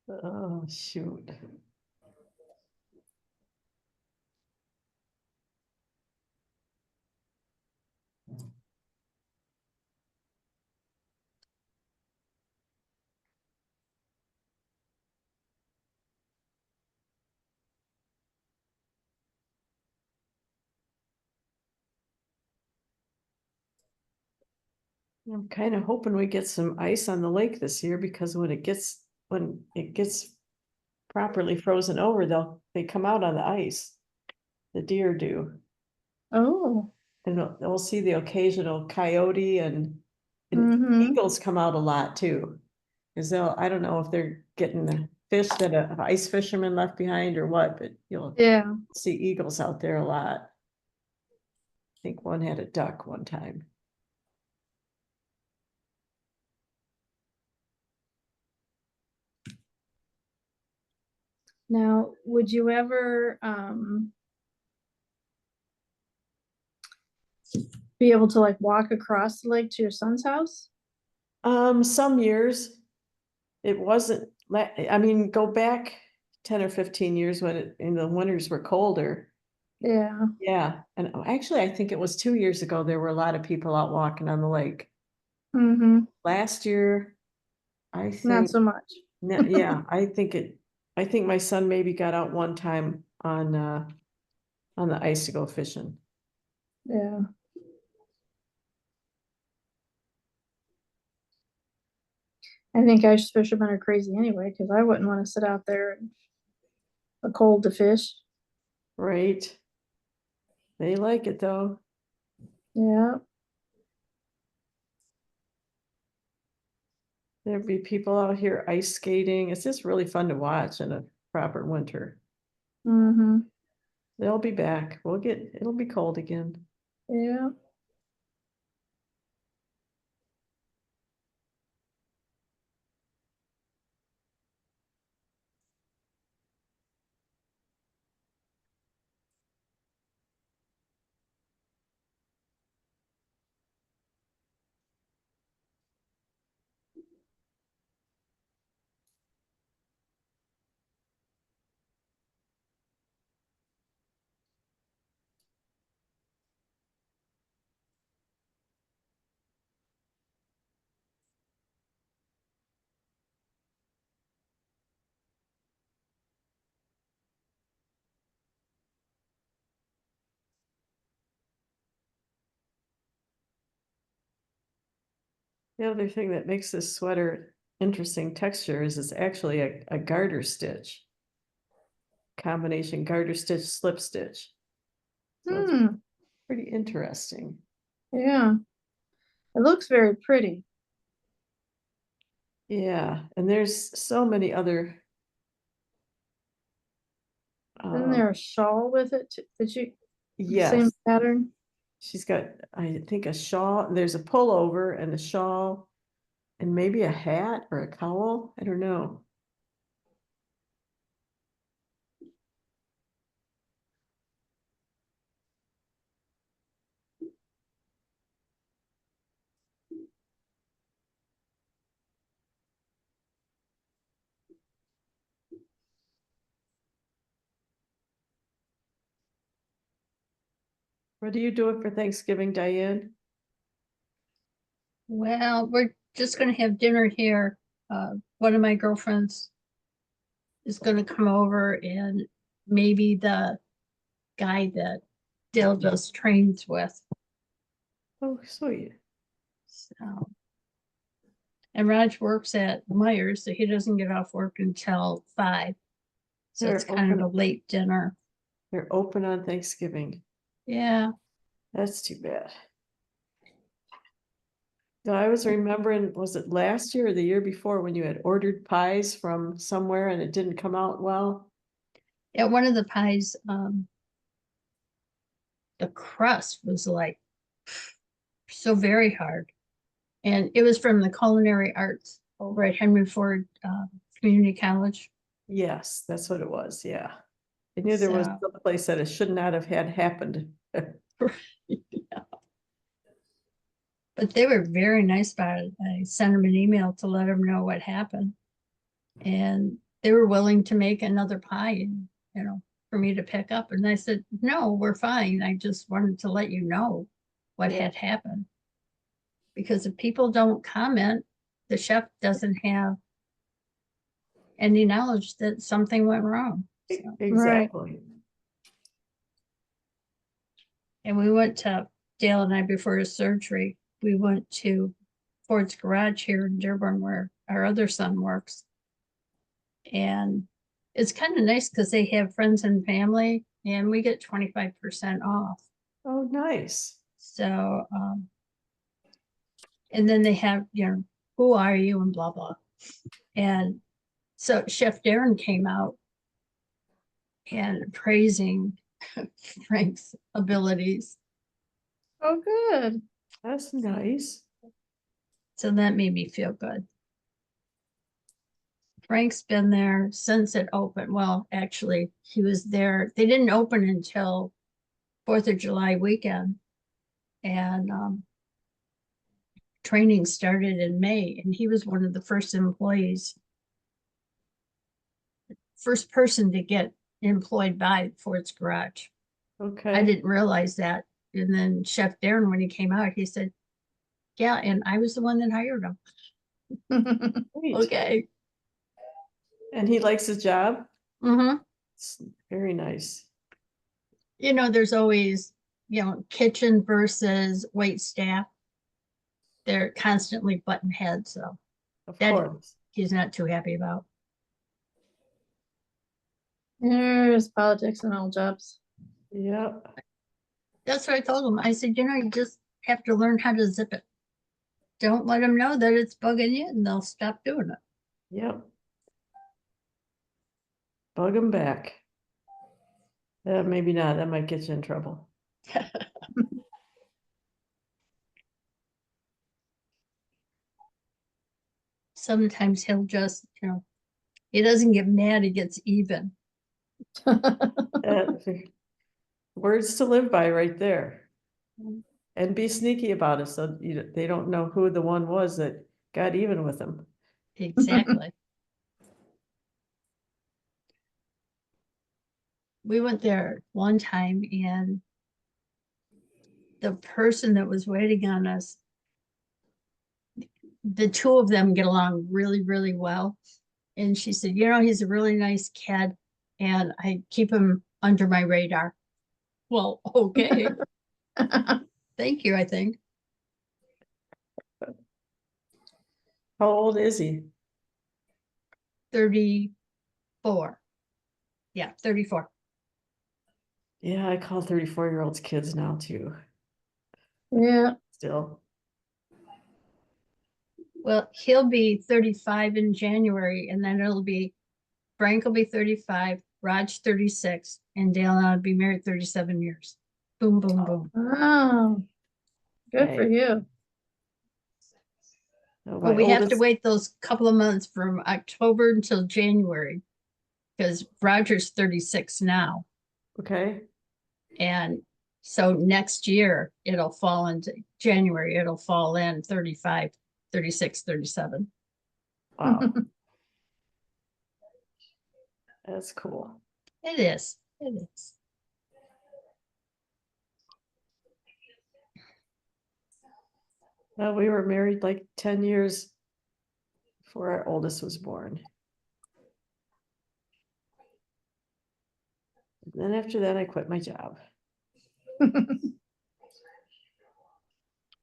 Oh, shoot. I'm kind of hoping we get some ice on the lake this year because when it gets properly frozen over, they come out on the ice. The deer do. Oh. And we'll see the occasional coyote and Mhm. eagles come out a lot too. Cause I don't know if they're getting the fish that a ice fisherman left behind or what, but you'll Yeah. see eagles out there a lot. think one had a duck one time. Now, would you ever, be able to like walk across the lake to your son's house? Some years it wasn't, I mean, go back 10 or 15 years when in the winters were colder. Yeah, Yeah, and actually, I think it was 2 years ago, there were a lot of people out walking on the lake. mm-hmm, Last year, I not think, so much. yeah, I think my son maybe got out one time on the ice to go fishing. Yeah. I think ice fishermen are crazy anyway, because I wouldn't want to sit out there in the cold to fish. Right? They like it though. Yeah, There'd be people out here ice skating. It's just really fun to watch in a proper winter. mm-hmm, They'll be back. It'll be cold again. yeah. The other thing that makes this sweater interesting texture is it's actually a garter stitch. Combination garter stitch, slip stitch. So it's Hmm, pretty interesting. yeah. It looks very pretty. Yeah, and there's so many other Isn't there a shawl with it too? Did you, the same yes, pattern? she's got, I think, a shawl. There's a pullover and a shawl and maybe a hat or a cowl. I don't know. What do you do for Thanksgiving, Diane? Well, we're just gonna have dinner here. One of my girlfriends is gonna come over and maybe the guy that Dale does trains with. Oh, sweet. So. And Raj works at Myers, so he doesn't get off work until 5. So it's They're kind of a open, late dinner. they're open on Thanksgiving. Yeah. That's too bad. No, I was remembering, was it last year or the year before when you had ordered pies from somewhere and it didn't come out well? At one of the pies, the crust was like so very hard. And it was from the culinary arts over at Henry Ford Community College. Yes, that's what it was. Yeah. I knew there was So, some place that it should not have had happened. yeah. But they were very nice about it. I sent them an email to let them know what happened. And they were willing to make another pie, for me to pick up. And I said, no, we're fine. I just wanted to let you know what Yeah. had happened. Because if people don't comment, the chef doesn't have any knowledge that something went wrong. So, Exactly. and we went to Dale and I before his surgery. We went to Ford's Garage here in Dearborn where our other son works. And it's kind of nice because they have friends and family and we get 25% off. Oh, nice. So, and then they have, who are you and blah, blah. And so Chef Darren came out and praising Frank's abilities. Oh, good. That's nice. So that made me feel good. Frank's been there since it opened. Well, actually, he was there. They didn't open until 4th of July weekend. And training started in May, and he was one of the first employees, first person to get employed by Ford's Garage. I Okay. didn't realize that. And then Chef Darren, when he came out, he said, yeah, and I was the one that hired him. Great. Okay. And he likes his job? Mm-hmm. It's very nice. You know, there's always, kitchen versus wait staff. They're constantly button heads, so Of that course. he's not too happy about. There's politics in all jobs. Yep. That's what I told him. I said, you just have to learn how to zip it. Don't let them know that it's bugging you and they'll stop doing it. Yep. Bug him back. Maybe not. That might get you in trouble. Sometimes he'll just, he doesn't get mad, he gets even. Uh, Words to live by right there. Mm. And be sneaky about it so they don't know who the one was that got even with him. Exactly. We went there one time and the person that was waiting on us, the two of them get along really, really well. And she said, he's a really nice kid and I keep him under my radar. Well, okay. Thank you, I think. How old is he? 34. Yeah, 34. Yeah, I call 34-year-olds kids now too, Yeah. still. Well, he'll be 35 in January, and then it'll be Frank will be 35, Raj 36, and Dale and I will be married 37 years. Boom, boom, boom. Wow. Good for Right. you. Oh, But my we have to oldest, wait those couple of months from October until January because Roger's 36 now. okay, And so next year it'll fall into January, it'll fall in 35, 36, 37. wow, that's cool. It is. It is. Well, we were married like 10 years before our oldest was born. And then after that, I quit my job.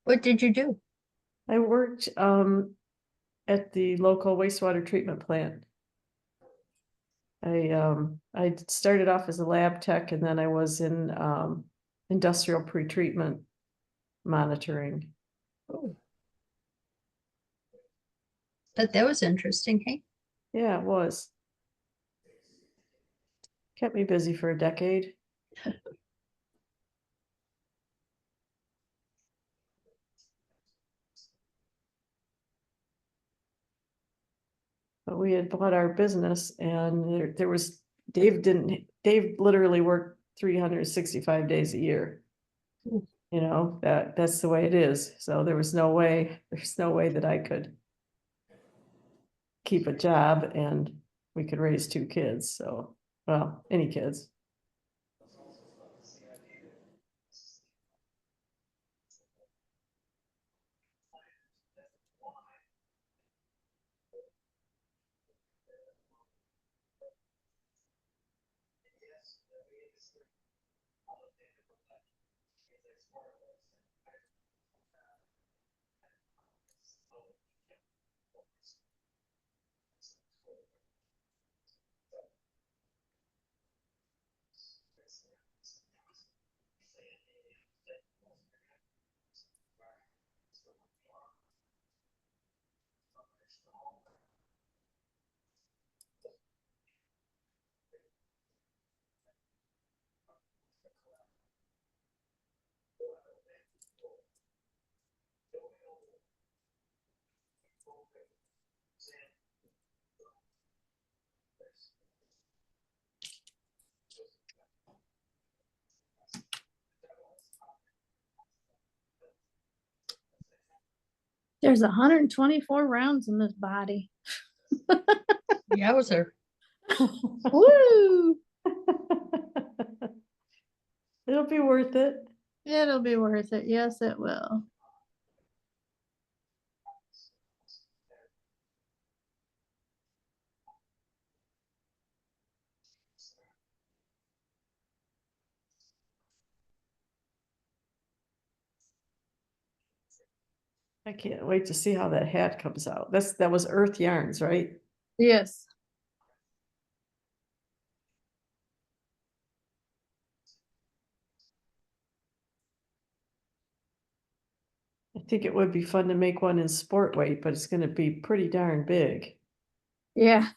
What did you do? I worked at the local wastewater treatment plant. I started off as a lab tech and then I was in industrial pretreatment monitoring. But that was interesting, hey? Yeah, it was. Kept me busy for a decade. But we had bought our business and there was, Dave literally worked 365 days a year. Hmm. That's the way it is. So there's no way that I could keep a job and we could raise two kids. So, well, any kids. There's 124 rounds in this body. Yowzer. Woo! It'll be worth it. It'll be worth it. Yes, it will. I can't wait to see how that hat comes out. That was Earth Yarns, right? Yes. I think it would be fun to make one in sport weight, but it's gonna be pretty darn big. Yeah.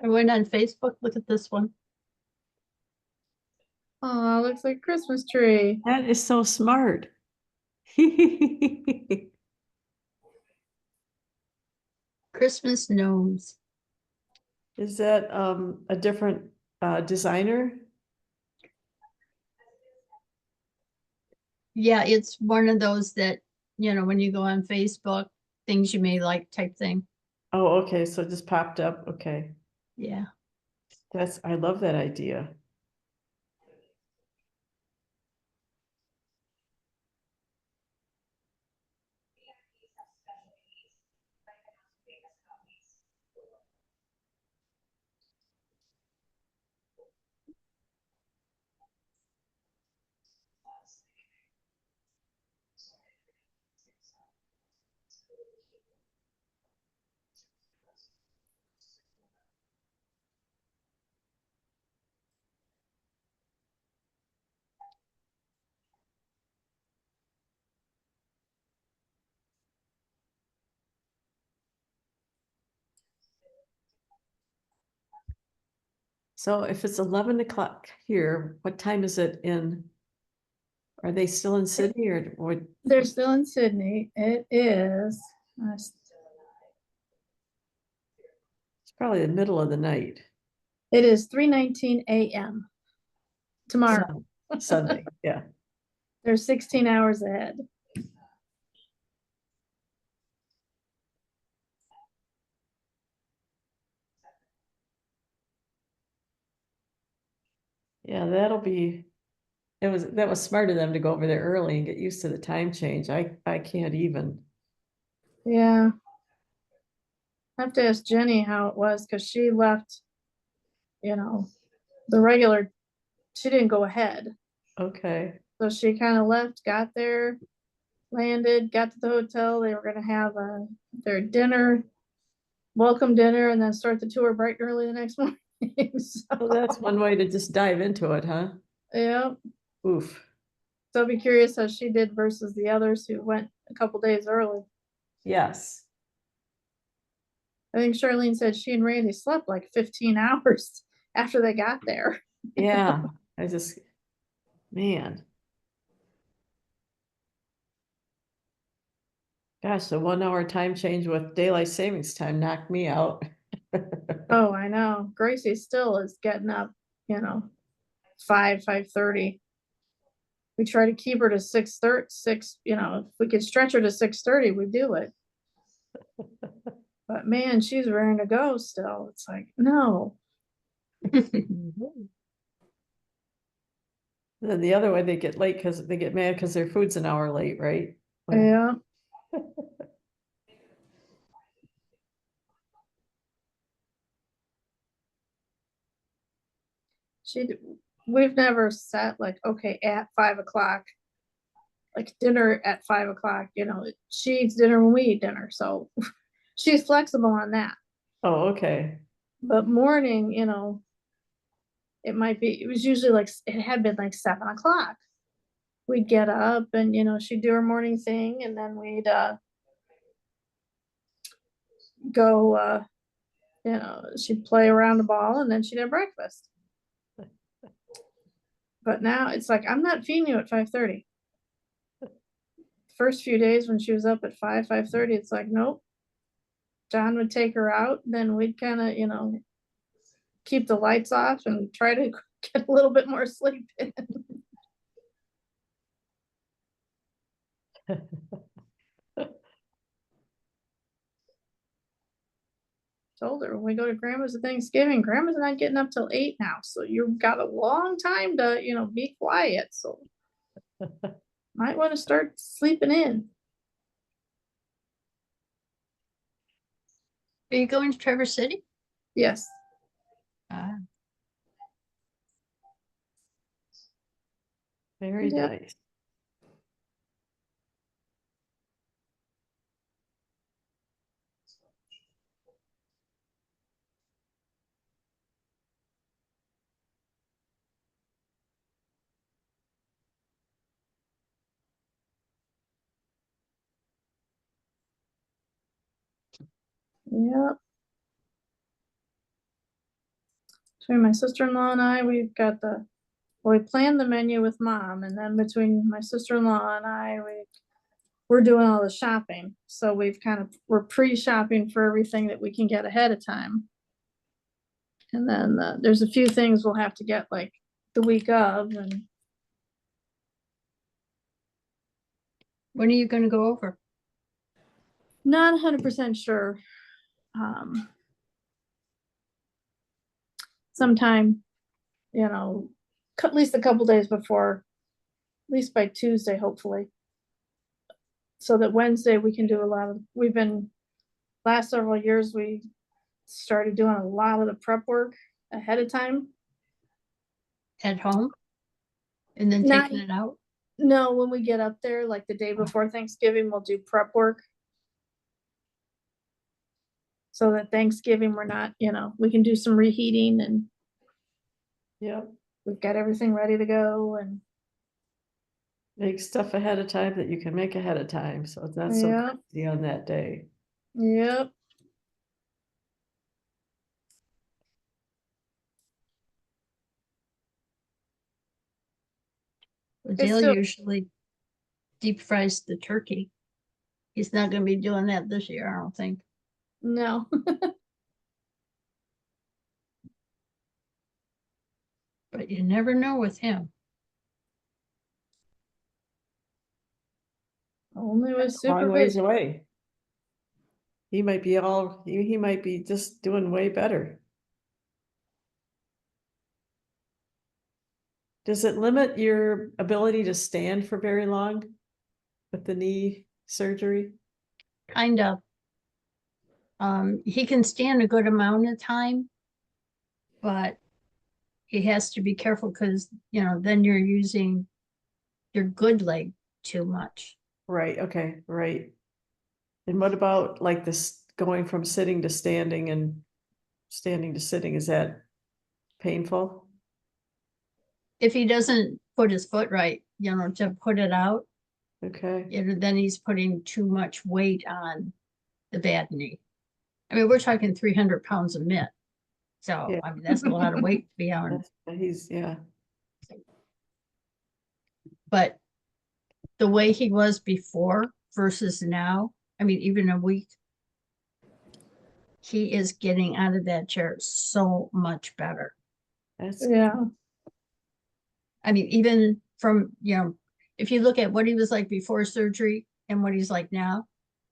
I went on Facebook, look at this one. Oh, looks like a Christmas tree. That is so smart. Christmas gnomes. Is that a different designer? Yeah, it's one of those that, when you go on Facebook, things you may like type thing. Oh, okay, so it just popped up. Okay. Yeah. I love that idea. So if it's 11 o'clock here, what time is it in? Are they still in Sydney or what? They're still in Sydney. It is. It's probably the middle of the night. It is 3:19 a.m. tomorrow. Sunday, yeah. They're 16 hours ahead. Yeah, that was smart of them to go over there early and get used to the time change. I can't even. Yeah. I have to ask Jenny how it was because she left, the regular, she didn't go ahead. Okay. So she kind of left, got there, landed, got to the hotel. They were going to have their dinner, welcome dinner, and then start the tour bright and early the next morning. Well, that's one way to just dive into it, huh? Yeah. Oof. So I'll be curious how she did versus the others who went a couple days early. Yes. I think Charlene said she and Randy slept like 15 hours after they got there. Yeah. Man. Gosh, the 1 hour time change with daylight savings time knocked me out. Oh, I know. Gracie still is getting up, 5:30. We try to keep her to 6:30, if we could stretch her to 6:30, we do it. But man, she's raring to go still. It's like, no. Then the other way they get late because they get mad because their food's an hour late, right? Yeah. We've never set like, okay, at 5 o'clock, like dinner at 5 o'clock, she eats dinner when we eat dinner. So she's flexible on that. Oh, okay. But morning, it was usually like, it had been like 7 o'clock. We'd get up and, she'd do her morning thing and then we'd go, she'd play around the ball and then she'd have breakfast. But now it's like, I'm not feeding you at 5:30. First few days when she was up at 5:30, it's like, nope. John would take her out, then we'd kind of, keep the lights off and try to get a little bit more sleep in. Told her when we go to grandma's at Thanksgiving, grandma's not getting up till 8 now, so you've got a long time to, be quiet, so. Might want to start sleeping in. Are you going to Traverse City? Yes, Uh, Very Yeah. nice. yep. Between my sister-in-law and I, we've got we planned the menu with mom, and then between my sister-in-law and I, we're doing all the shopping. So we're pre-shopping for everything that we can get ahead of time. And then there's a few things we'll have to get like the week of, and when are you gonna go over? not 100% sure. Sometime, at least a couple days before, at least by Tuesday, hopefully. So that Wednesday we can do last several years, we started doing a lot of the prep work ahead of time. At home? And then Not- taking it out? No, when we get up there, like the day before Thanksgiving, we'll do prep work. So that Thanksgiving, we're not, we can do some reheating and Yep. we've got everything ready to go, and Make stuff ahead of time that you can make ahead of time, so it's not so Yeah. crazy on that day. yep. Dale still- usually deep fries the turkey. He's not gonna be doing that this year, I don't think. No. But you never know with him. Only with Long super ways busy. away. He might be just doing way better. Does it limit your ability to stand for very long with the knee surgery? Kind of. He can stand a good amount of time, but he has to be careful because, then you're using your good leg too much. Right, okay, right. And what about like this going from sitting to standing and standing to sitting? Is that painful? If he doesn't put his foot right, to put it out, Okay, then he's putting too much weight on the bad knee. I mean, we're talking 300 pounds a mitt. So, Yeah. I mean, that's a lot of weight to be on. yeah. But the way he was before versus now, I mean, even a week, he is getting out of that chair so much better. That's Yeah. I mean, even from, if you look at what he was like before surgery and what he's like now,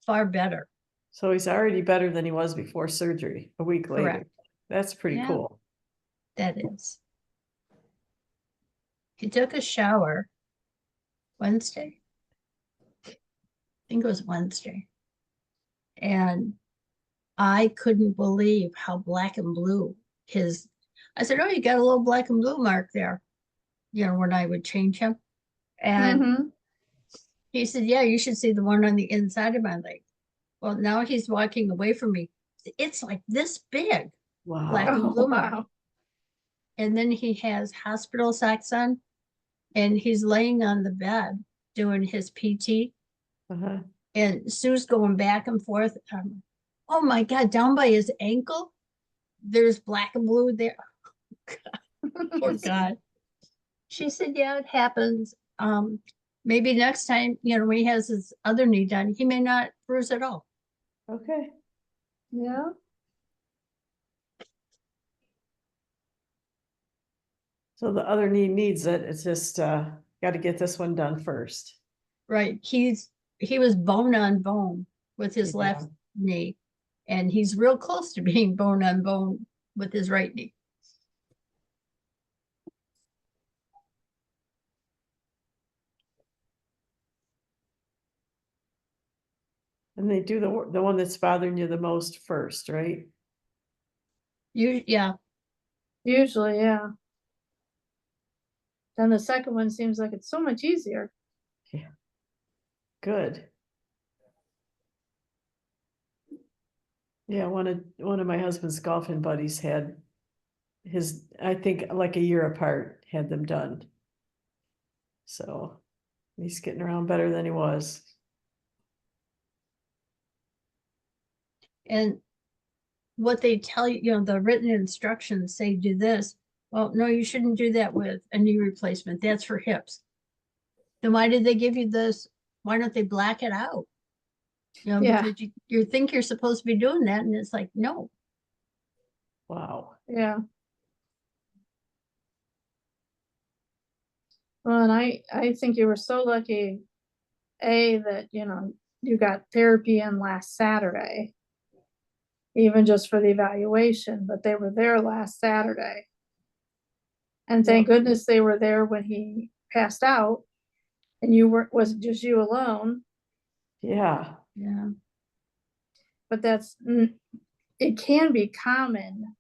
far better. so he's already better than he was before surgery a week later. Correct. That's pretty Yeah. cool. That is. He took a shower Wednesday. I think it was Wednesday. And I couldn't believe how black and blue I said, oh, you got a little black and blue mark there, when I would change him. And Mhm. he said, yeah, you should see the one on the inside of my leg. Well, now he's walking away from me. It's like this big. Black Wow. and blue mark. Wow. And then he has hospital socks on and he's laying on the bed doing his PT. Uh-huh. And Sue's going back and forth. Oh my God, down by his ankle, there's black and blue there. Poor God. She said, yeah, it happens. Maybe next time, when he has his other knee done, he may not bruise at all. Okay. Yeah. So the other knee needs it. It's just, gotta get this one done first. Right, he was bone on bone with his left Yeah. knee. And he's real close to being bone on bone with his right knee. And they do the one that's bothering you the most first, right? Yeah, Usually, yeah. Then the second one seems like it's so much easier. Good. Yeah, one of my husband's golfing buddies had his, I think like a year apart, had them done. So he's getting around better than he was. and what they tell you, the written instructions say do this. Well, no, you shouldn't do that with a knee replacement. That's for hips. Then why did they give you this? Why don't they black it out? Yeah. Because you think you're supposed to be doing that, and it's like, no. Wow. Yeah. Well, and I think you were so lucky, that, you got therapy in last Saturday. Even just for the evaluation, but they were there last Saturday. And thank goodness they were there when he passed out. And wasn't just you alone, Yeah. Yeah. but it can be common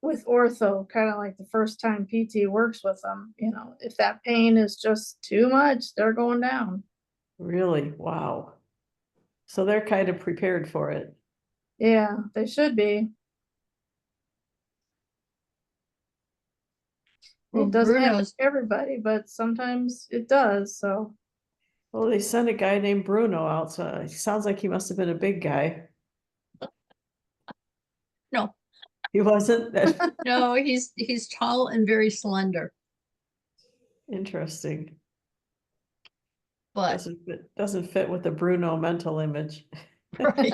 with ortho, kind of like the first time PT works with them, if that pain is just too much, they're going down. Really? Wow. So they're kind of prepared for it. Yeah, they should be. Well, It doesn't happen Bruno's to everybody, but sometimes it does, so. Well, they sent a guy named Bruno out, so it sounds like he must have been a big guy. no, He wasn't? That no, he's tall and very slender, interesting. but Doesn't fit with the Bruno mental image. right.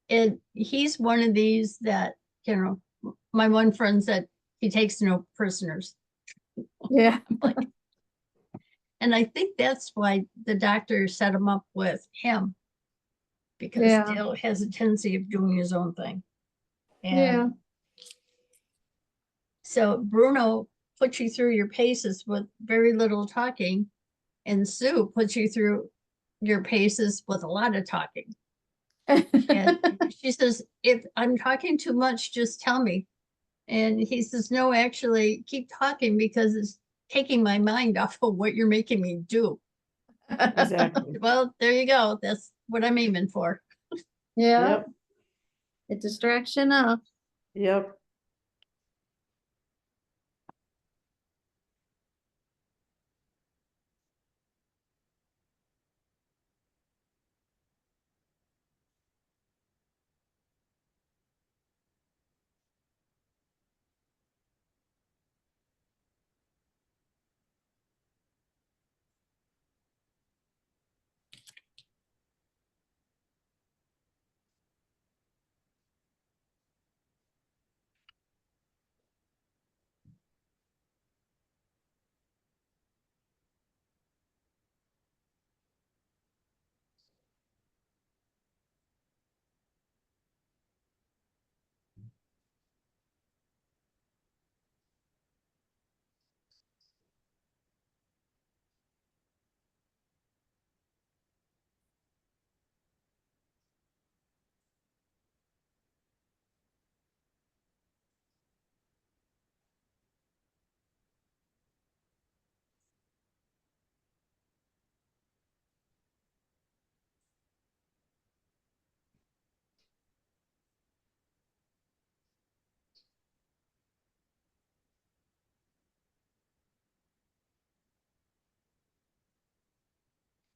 And he's one of these that, my one friend said he takes no prisoners. Yeah, And I think that's why the doctor set him up with him. Because Yeah. Dale has a tendency of doing his own thing. Yeah. And so Bruno puts you through your paces with very little talking, and Sue puts you through your paces with a lot of talking. And she says, if I'm talking too much, just tell me. And he says, no, actually, keep talking because it's taking my mind off of what you're making me do. Exactly. Well, there you go. That's what I'm aiming for. Yeah, Yep, it distracts you enough. yep.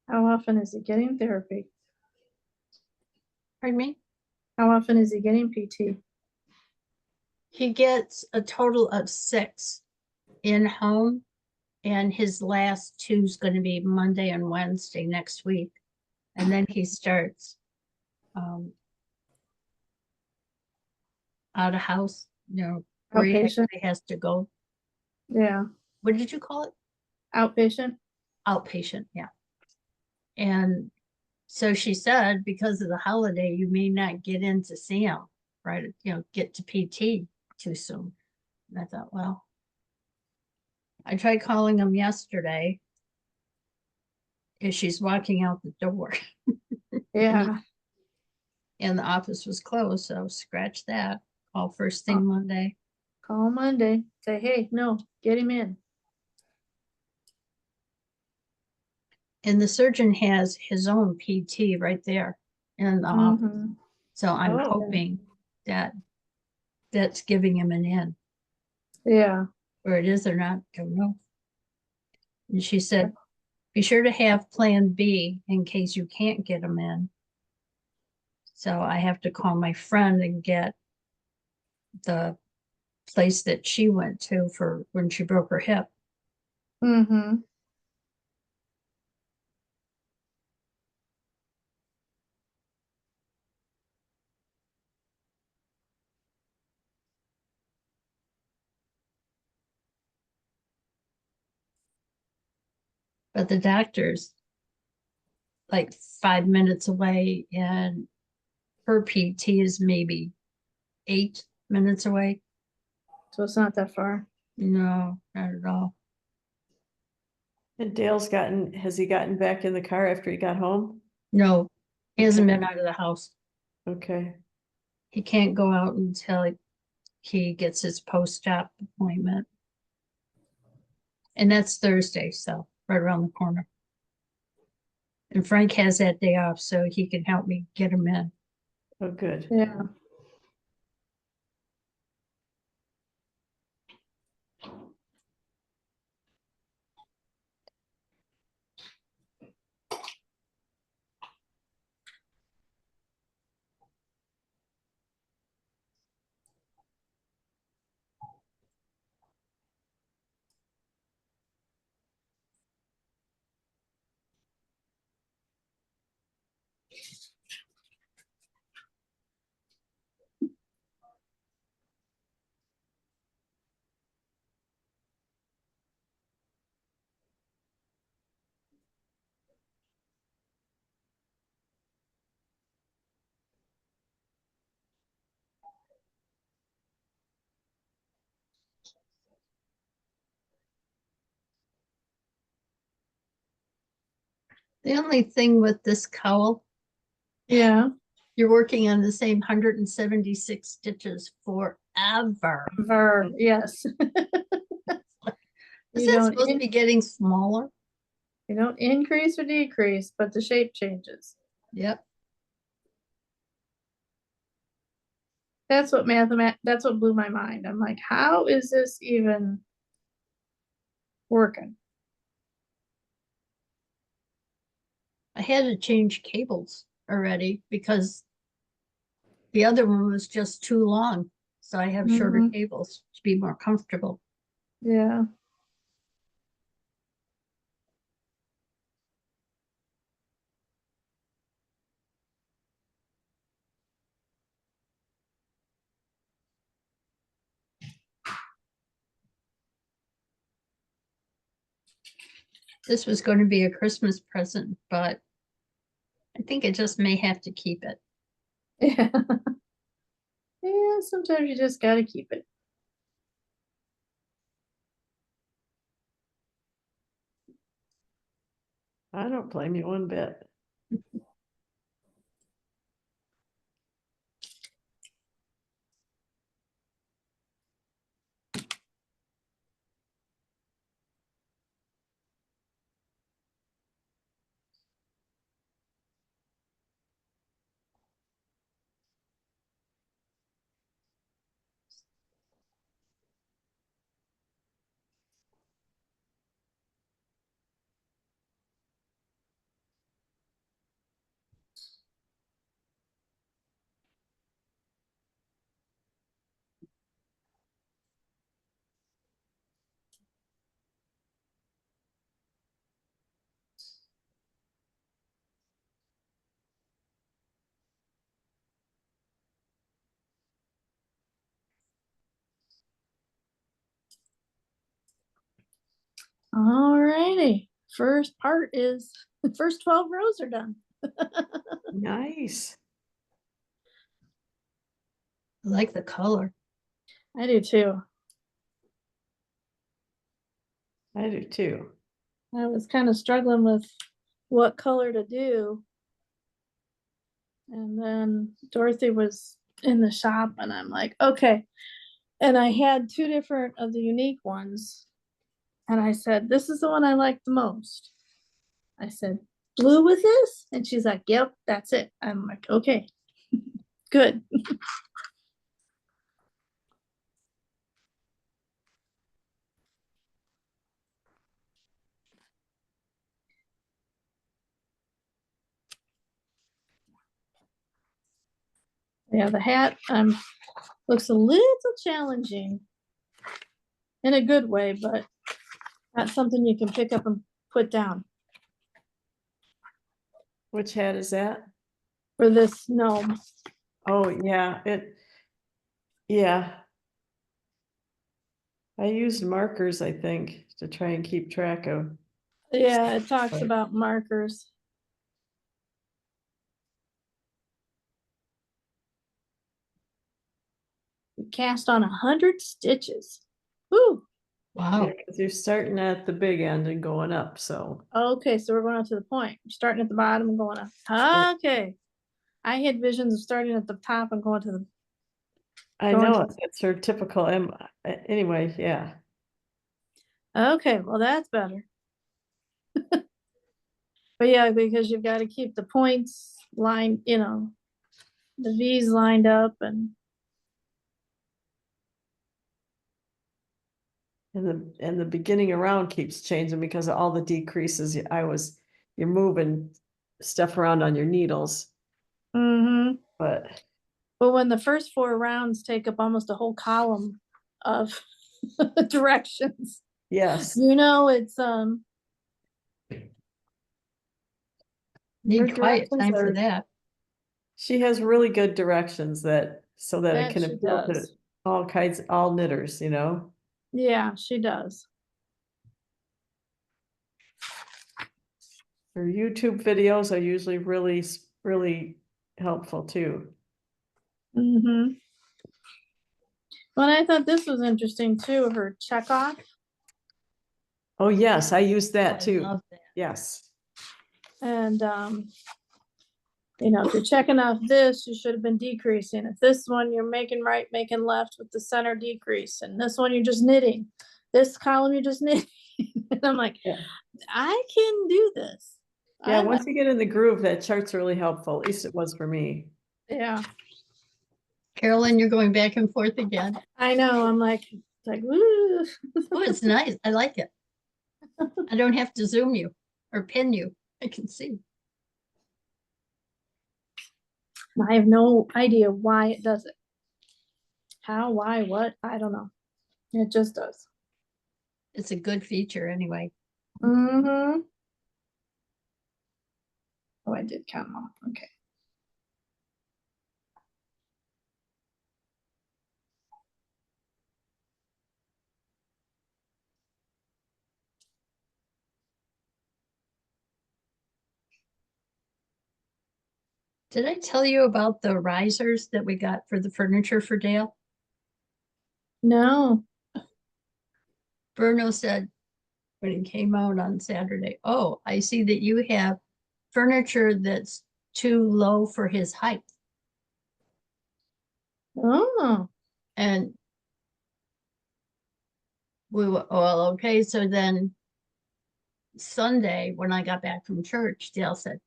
How often is he getting therapy? Pardon me? How often is he getting PT? He gets a total of 6 in home, and his last two's gonna be Monday and Wednesday next week. And then he starts out of house, where he Outpatient, actually has to go. yeah, What did you call it? outpatient. Outpatient, yeah. And so she said, because of the holiday, you may not get in to see him, right? Get to PT too soon. And I thought, well, I tried calling him yesterday. As she's walking out the door, Yeah, and the office was closed, so scratch that. Call first thing Oh. Monday. call Monday, say, hey, no, get him in. And the surgeon has his own PT right there in the office. Mhm. So I'm Oh. hoping that that's giving him an in. Yeah, Where it is or not, don't know. And she said, be sure to have plan B in case you can't get him in. So I have to call my friend and get the place that she went to for when she broke her hip. mm-hmm. But the doctor's like 5 minutes away, and her PT is maybe 8 minutes away. So it's not that far. No, not at all. And has he gotten back in the car after he got home? No, he hasn't Okay. been out of the house. Okay, He can't go out until he gets his post-op appointment. And that's Thursday, so right around the corner. And Frank has that day off, so he can help me get him in. oh, good. Yeah. The only thing with this cowl, Yeah, you're working on the same 176 stitches forever. yes. Is You that don't, supposed to be getting smaller? you don't increase or decrease, but the shape changes. Yep. That's what that's what blew my mind. I'm like, how is this even working? I had to change cables already because the other one was just too long. So I have shorter Mhm. cables to be more comfortable. Yeah. This was going to be a Christmas present, but I think I just may have to keep it. Yeah. Yeah, sometimes you just gotta keep it. I don't blame you one bit. Alrighty, first part is, the first 12 rows are done. Nice. I like the color. I do too. I do too. I was kind of struggling with what color to do. And then Dorothy was in the shop and I'm like, okay. And I had two different of the unique ones. And I said, this is the one I like the most. I said, blue with this? And she's like, yep, that's it. I'm like, okay, good. Yeah, the hat looks a little challenging in a good way, but not something you can pick up and put down Which hat is that? for this gnome. Oh, yeah, yeah. I used markers, I think, to try and keep track of. Yeah, it talks Right. about markers. We cast on 100 stitches. Woo! Wow. Yeah, 'cause you're starting at the big end and going up, so. Okay, so we're going up to the point. We're starting at the bottom and going up. Okay. I had visions of starting at the top and going to the, I Going know, to- it's her typical, anyway, yeah. okay, well, that's better. But yeah, because you've got to keep the points lined, the V's lined up and And the beginning around keeps changing because of all the decreases. You're moving stuff around on your needles, mm-hmm. but But when the first 4 rounds take up almost a whole column of directions, yes. it's Need Her quiet directions time for are- that. She has really good directions so that it that can she appeal to does. all knitters, Yeah, she does. Her YouTube videos are usually really helpful too. Mm-hmm. But I thought this was interesting too, her check off. Oh, yes, I use Oh, that I too. love that. Yes. And if you're checking off this, you should have been decreasing. If this one you're making right, making left with the center decrease, and this one you're just knitting. This column you're just knitting. And I'm like, Yeah. I can do this. Yeah, I once you get in the groove, that chart's really helpful. At least it was for me. Yeah, Carolyn, you're going back and forth again. I know. I'm like, woo. Oh, it's nice. I like it. I don't have to zoom you or pin you. I can see. I have no idea why it does it. How, why, what? I don't know. It just does. It's a good feature anyway. Mm-hmm. Oh, I did count them off. Okay. Did I tell you about the risers that we got for the furniture for Dale? No. Bruno said when he came out on Saturday, oh, I see that you have furniture that's too low for his height. Oh. And we were, well, okay, so then Sunday, when I got back from church, Dale said,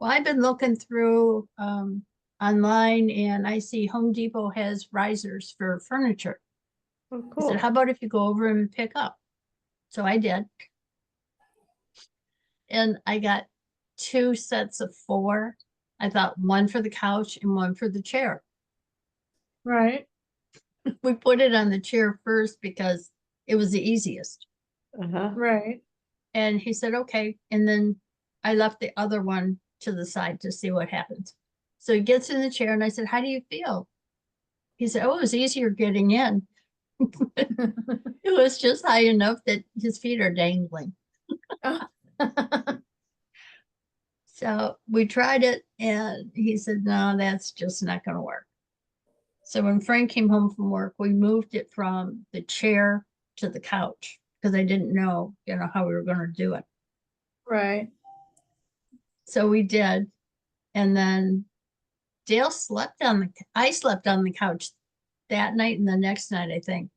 well, I've been looking through online and I see Home Depot has risers for furniture. Oh, I cool. said, how about if you go over and pick up? So I did. And I got 2 sets of 4. I thought one for the couch and one for the chair. Right. We put it on the chair first because it was the easiest. Uh-huh. Right. And he said, okay. And then I left the other one to the side to see what happens. So he gets in the chair and I said, how do you feel? He said, oh, it was easier getting in. It was just high enough that his feet are dangling. So we tried it and he said, no, that's just not gonna work. So when Frank came home from work, we moved it from the chair to the couch because I didn't know, how we were gonna do it. Right. So we did. And then I slept on the couch that night and the next night, I think.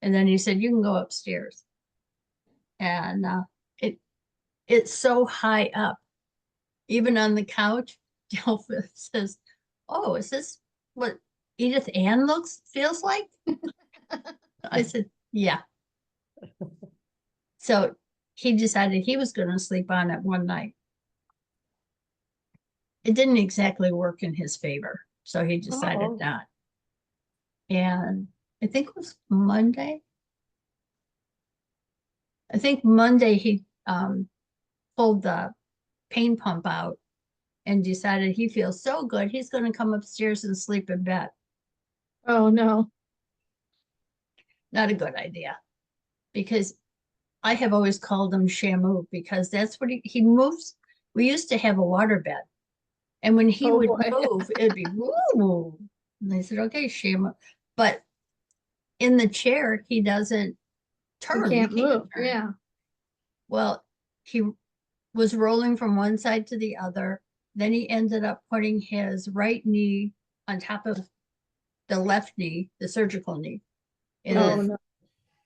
And then he said, you can go upstairs. And it's so high up, even on the couch. Dale says, oh, is this what Edith Ann feels like? I said, yeah. So he decided he was going to sleep on it one night. It didn't exactly work in his favor, so he decided Uh-oh. not. And I think it was Monday. I think Monday he pulled the pain pump out and decided he feels so good he's going to come upstairs and sleep in bed. Oh, no. Not a good idea, because I have always called him Shamu because that's what he moves. We used to have a water bed, and when he Oh, would boy. move, it'd be woo. And I said, okay, Shamu. But in the chair, he doesn't turn. You can't move. turn. Yeah. Well, he was rolling from one side to the other. Then he ended up putting his right knee on top of the left knee, the surgical knee. And Oh, no.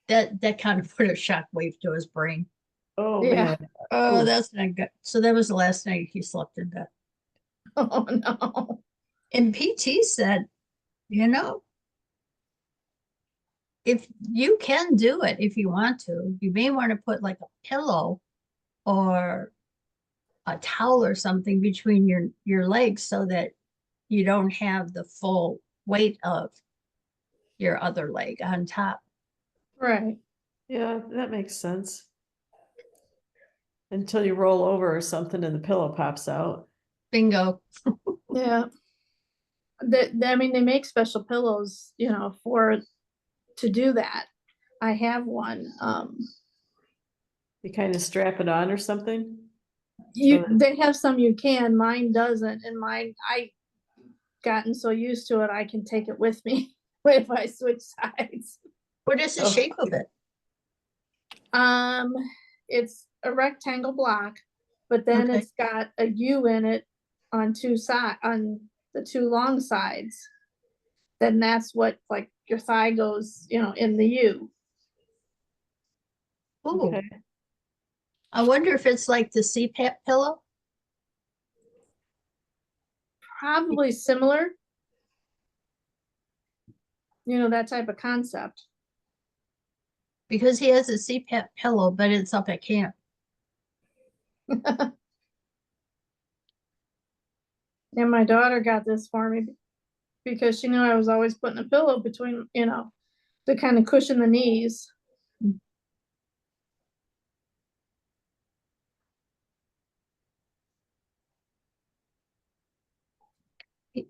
that kind of put a shock wave to his brain. Oh, Yeah. man. Oh, Ooh. that's not good. So that was the last night he slept in bed. Oh, no. And PT said, if you can do it, if you want to, you may want to put like a pillow or a towel or something between your legs so that you don't have the full weight of your other leg on top. Right. Yeah, that makes sense. Until you roll over or something and the pillow pops out. Bingo. Yeah. I mean, they make special pillows, to do that. I have one. You kind of strap it on or something. They have some you can, mine doesn't, and I gotten so used to it, I can take it with me if I switch sides. What is the Oh. shape of it? It's a rectangle block, but then Okay. it's got a U in it on on the two long sides. Then that's what, like, your thigh goes, in the U. Ooh. Okay. I wonder if it's like the CPAP pillow. Probably similar. That type of concept. Because he has a CPAP pillow, but it's up at camp. And my daughter got this for me because she knew I was always putting a pillow between, to kind of cushion the knees.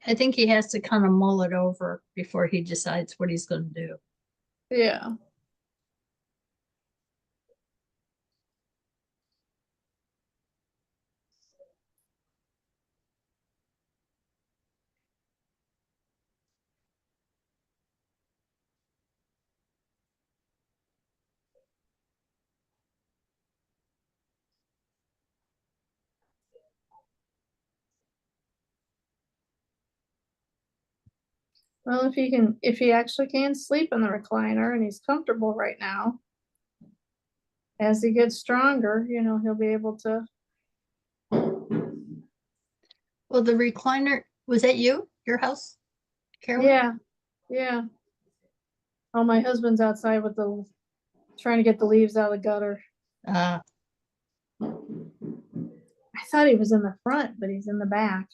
I think he has to kind of mull it over before he decides what he's going to do. Yeah. Well, if he actually can sleep in the recliner and he's comfortable right now, as he gets stronger, he'll be able to. Well, the recliner, was that your house, Carolyn? Yeah, yeah. Oh, my husband's outside with trying to get the leaves out of the gutter. Uh, I thought he was in the front, but he's in the back.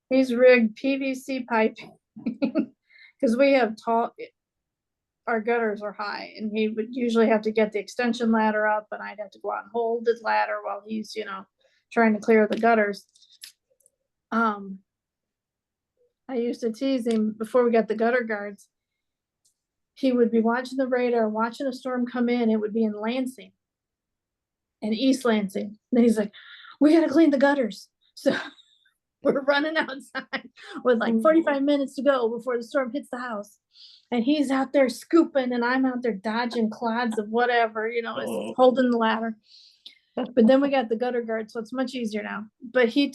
He's rigged PVC piping because we have our gutters are high, and he would usually have to get the extension ladder up, and I'd have to go out and hold his ladder while he's, trying to clear the gutters. I used to tease him before we got the gutter guards. He would be watching the radar, watching a storm come in. It would be in Lansing and East Lansing. And then he's like, we gotta clean the gutters. So we're running outside with like 45 minutes to go before the storm hits the house. And he's out there scooping and I'm out there dodging clods of whatever, holding the ladder. But then we got the gutter guard, so it's much easier now. But he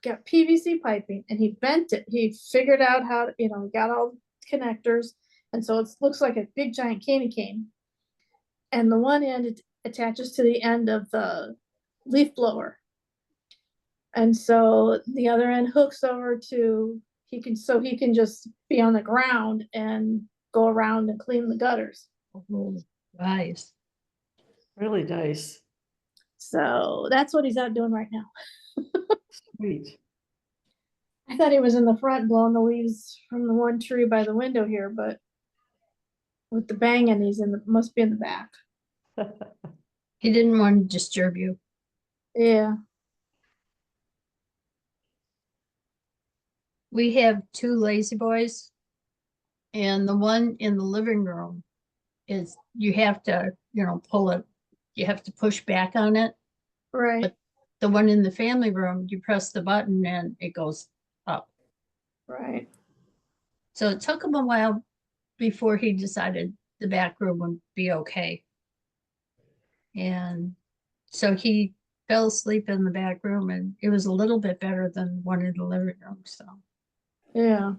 got PVC piping and he bent it. He figured out how to, got all the connectors. And so it looks like a big giant candy cane. And the one end it attaches to the end of the leaf blower. And so the other end hooks over to, he can just be on the ground and go around and clean the gutters. Oh, nice. Really nice. So that's what he's out doing right now. Sweet. I thought he was in the front blowing the leaves from the one tree by the window here, but with the banging, must be in the back. He didn't want to disturb you. Yeah. We have two lazy boys. And the one in the living room is, you have to, pull it, you have to push back on it. Right. But the one in the family room, you press the button and it goes up. Right. So it took him a while before he decided the back room would be okay. And so he fell asleep in the back room and it was a little bit better than one in the living room, so. Yeah.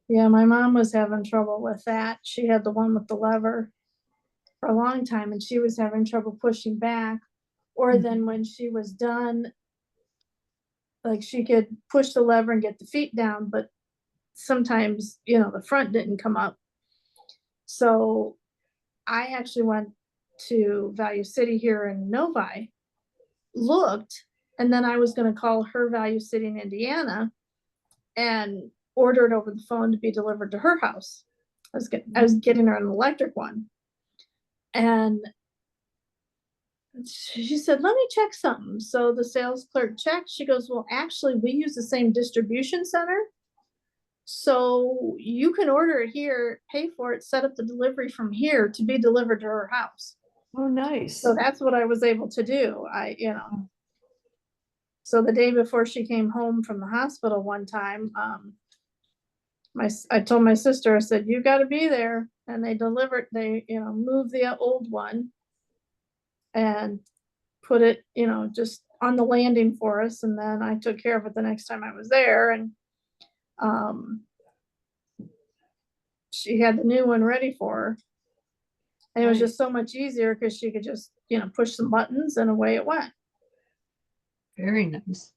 Yeah, my mom was having trouble with that. She had the one with the lever for a long time and she was having trouble pushing back. Or then when she was done, like she could push the lever and get the feet down, but sometimes, the front didn't come up. So I actually went to Value City here in Novi, looked, and then I was going to call her Value City in Indiana and order it over the phone to be delivered to her house. I was getting her an electric one. And she said, let me check something. So the sales clerk checked. She goes, well, actually, we use the same distribution center. So you can order it here, pay for it, set up the delivery from here to be delivered to her house. Oh, nice. So that's what I was able to do. So the day before she came home from the hospital one time, I told my sister, I said, you got to be there. And they moved the old one and put it, just on the landing for us. And then I took care of it the next time I was there. And she had the new one ready for her. And it was just so much easier because she could just, push some buttons and away it went. Very nice.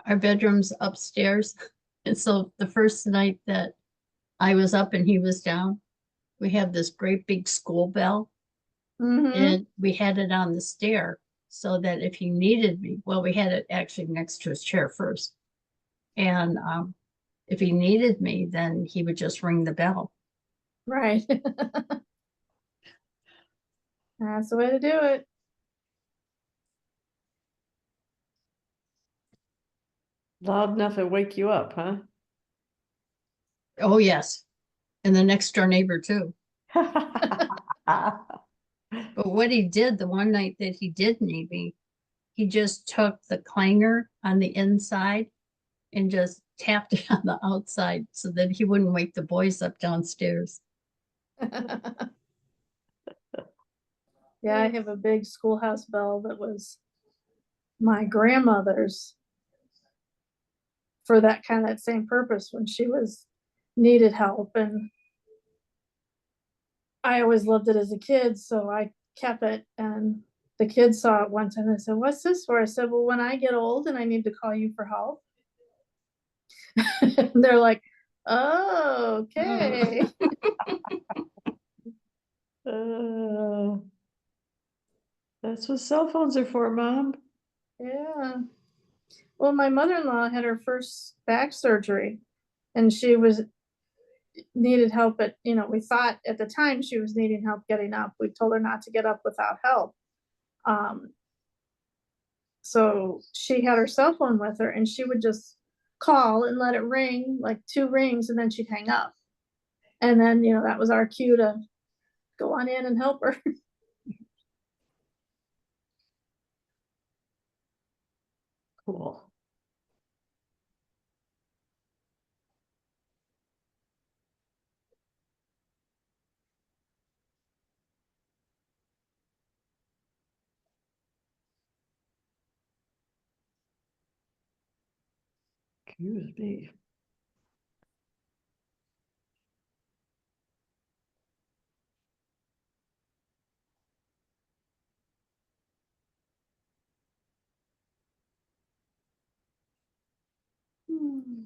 Our bedroom's upstairs. And so the first night that I was up and he was down, we have this great big school bell. Mhm. And we had it on the stair so that if he needed me, well, we had it actually next to his chair first. And if he needed me, then he would just ring the bell. Right. That's the way to do it. Loud enough to wake you up, huh? Oh, yes. And the next door neighbor too. But what he did the one night that he did need me, he just took the clanger on the inside and just tapped it on the outside so that he wouldn't wake the boys up downstairs. Yeah, I have a big schoolhouse bell that was my grandmother's for that same purpose when she needed help. And I always loved it as a kid, so I kept it. And the kids saw it one time and said, what's this for? I said, well, when I get old and I need to call you for help. And they're like, oh, okay. That's what cell phones are for, Mom. Yeah. Well, my mother-in-law had her first back surgery and she was needed help we thought at the time she was needing help getting up. We told her not to get up without help. Um, so she had her cell phone with her and she would just call and let it ring, like 2 rings, and then she'd hang up. And then, that was our cue to go on in and help her. Cool. Excuse me. Hmm.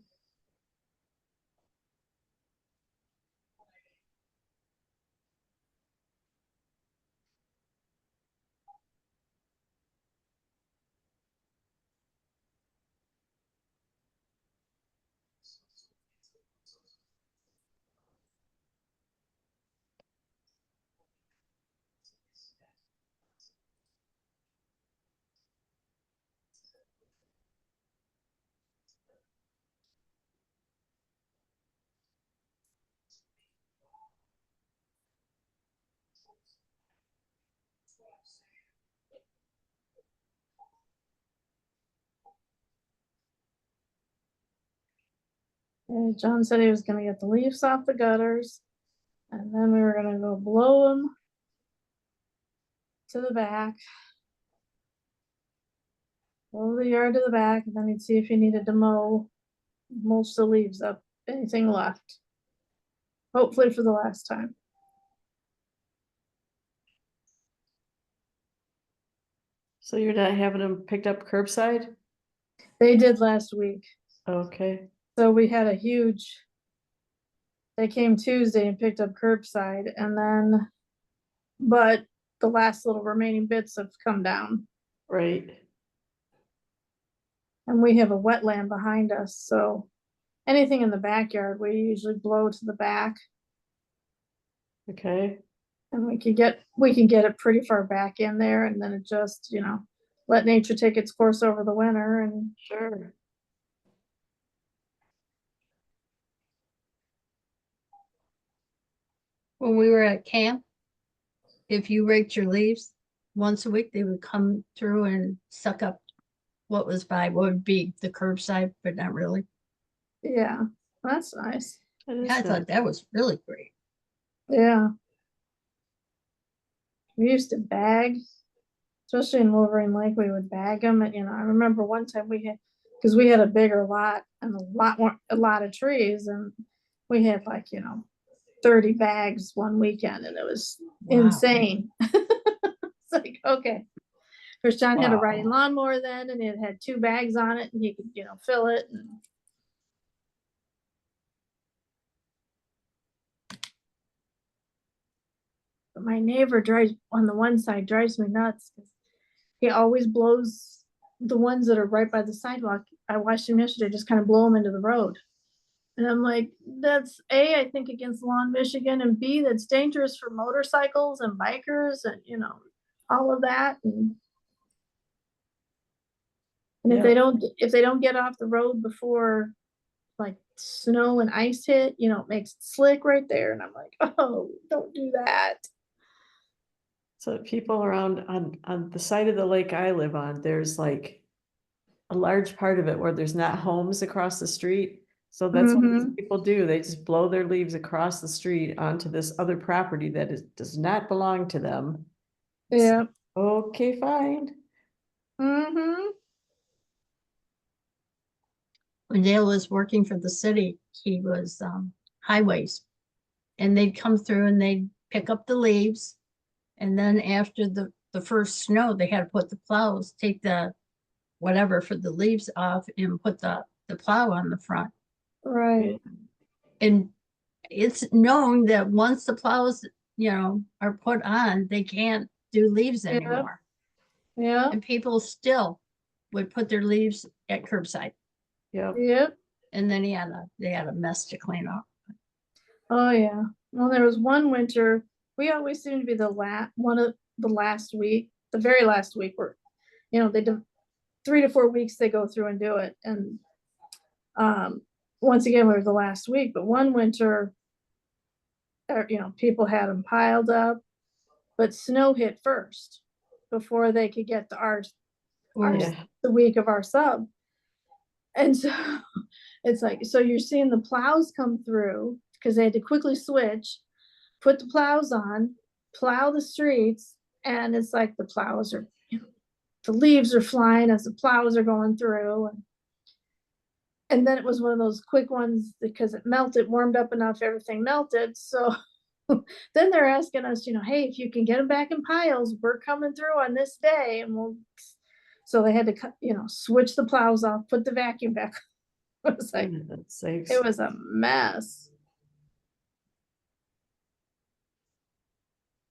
And John said he was gonna get the leaves off the gutters, and then we were gonna go blow them to the back. Blow the yard to the back, and then he'd see if he needed to mulch the leaves up, anything left. Hopefully for the last time. So you're not having them picked up curbside? They did last week, Okay, so we had a huge. They came Tuesday and picked up curbside, and then, but the last little remaining bits have come down. right. And we have a wetland behind us, so anything in the backyard, we usually blow to the back. Okay, And we can get it pretty far back in there and then it just, let nature take its course over the winter and sure. When we were at camp, if you raked your leaves once a week, they would come through and suck up what would be the curbside, but not really. yeah, that's nice. That is I nice. thought that was really great. Yeah. We used to bag, especially in Wolverine Lake, we would bag them and, I remember one time because we had a bigger lot and a lot of trees and we had like, 30 bags one weekend and it was Wow. insane. It's like, okay. First John had a riding Wow. lawnmower then and it had 2 bags on it and he could, fill it and but my neighbor drives on the one side drives me nuts. He always blows the ones that are right by the sidewalk. I watched him yesterday just kind of blow them into the road. And I'm like, that's A, I think against law in Michigan, and B, that's dangerous for motorcycles and bikers and, all of that. And if they don't get off the road before like snow and ice hit, it makes it slick right there. And I'm like, oh, don't do that. So people around on the side of the lake I live on, there's like a large part of it where there's not homes across the street. So that's what these Mhm. people do. They just blow their leaves across the street onto this other property that does not belong to them. Yeah. Okay, fine. Mm-hmm. When Dale was working for the city, he was highways. And they'd come through and they'd pick up the leaves. And then after the first snow, they had to put the plows, take the whatever for the leaves off and put the plow on the front. Right. And it's known that once the plows, are put on, they can't do leaves Yep. anymore. Yeah. And people still would put their leaves at curbside. Yep. Yep. And then they had a mess to clean up. Oh, yeah. Well, there was one winter, we always seem to be one of the last week, the very last week where, they do 3 to 4 weeks they go through and do it. And once again, we were the last week, but one winter, people had them piled up, but snow hit first before they could get to Yeah. the week of our sub. And so it's like, so you're seeing the plows come through because they had to quickly switch, put the plows on, plow the streets. And it's like the plows are, the leaves are flying as the plows are going through. And then it was one of those quick ones because it melted, warmed up enough, everything melted. So then they're asking us, hey, if you can get them back in piles, we're coming through on this day. And so they had to, switch the plows off, put the vacuum back. It was like, it was a mess.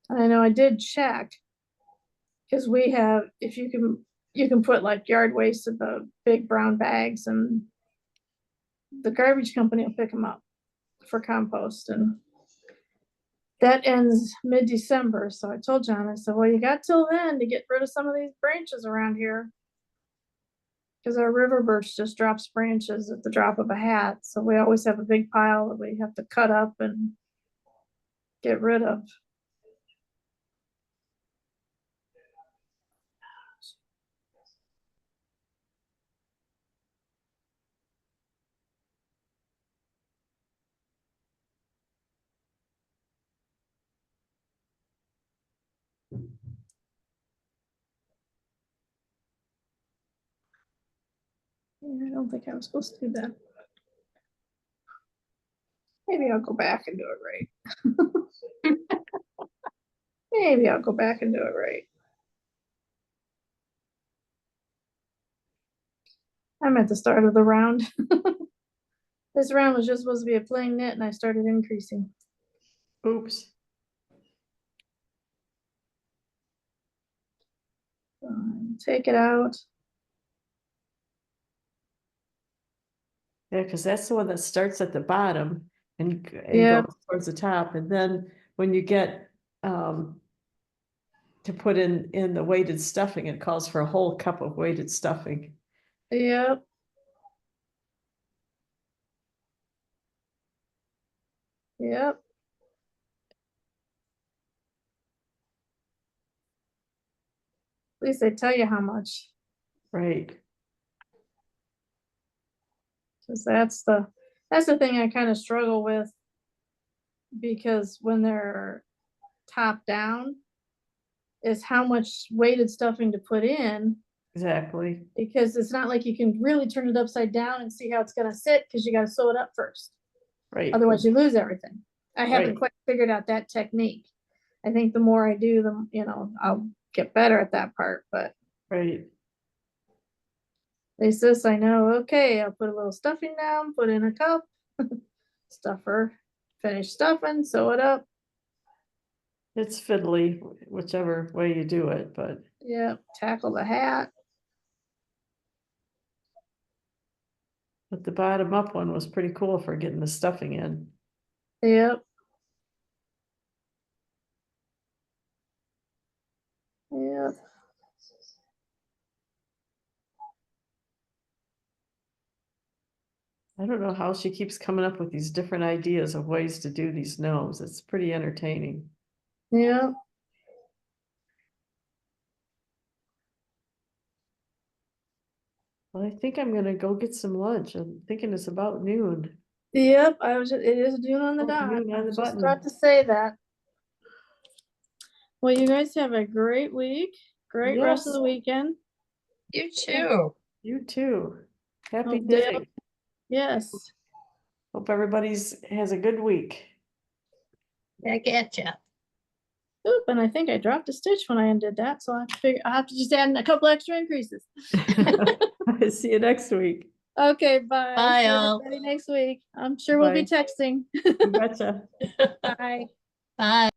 I know I did check because we have, if you can put like yard waste in the big brown bags and the garbage company will pick them up for compost, and that ends mid-December. So I told John, I said, well, you got till then to get rid of some of these branches around here. Because our river birch just drops branches at the drop of a hat. So we always have a big pile that we have to cut up and get rid of. Yeah, I don't think I was supposed to do that. Maybe I'll go back and do it right. Maybe I'll go back and do it right. I'm at the start of the round. This round was just supposed to be a plain knit and I started increasing. Oops. Take it out. Yeah, because that's the one that starts at the bottom and Yeah. goes towards the top. And then when you get to put in the weighted stuffing, it calls for a whole cup of weighted stuffing. Yep. Yep. At least they tell you how much. Right. Because that's the thing I kind of struggle with, because when they're top down is how much weighted stuffing to put in, Exactly. because it's not like you can really turn it upside down and see how it's going to sit, because you got to sew it up first. Right. Otherwise you lose everything. I haven't Right. quite figured out that technique. I think the more I do, I'll get better at that part, but Right. they says, I know, okay, I'll put a little stuffing down, put in a cup, stuffer, finish stuffing, sew it up. It's fiddly, whichever way you do it, but Yeah, tackle the hat. the bottom up one was pretty cool for getting the stuffing in. Yep. Yep. I don't know how she keeps coming up with these different ideas of ways to do these gnomes. It's pretty entertaining. Yep. Well, I think I'm gonna go get some lunch. I'm thinking it's about noon. Yep. It is June on the Oh, dot. noon on I the was just button. about to say that. Well, you guys have a great week. Great rest of Yes. the weekend. You too. You too. Happy Hope Dale- day. Yes. Hope everybody's has a good week. Back at ya. Oop, and I think I dropped a stitch when I undid that, so I have to just add in a couple extra increases. See you next week. Okay, bye. Bye, See all. everybody next week. I'm sure we'll be Bye. texting. You betcha. Bye. Bye.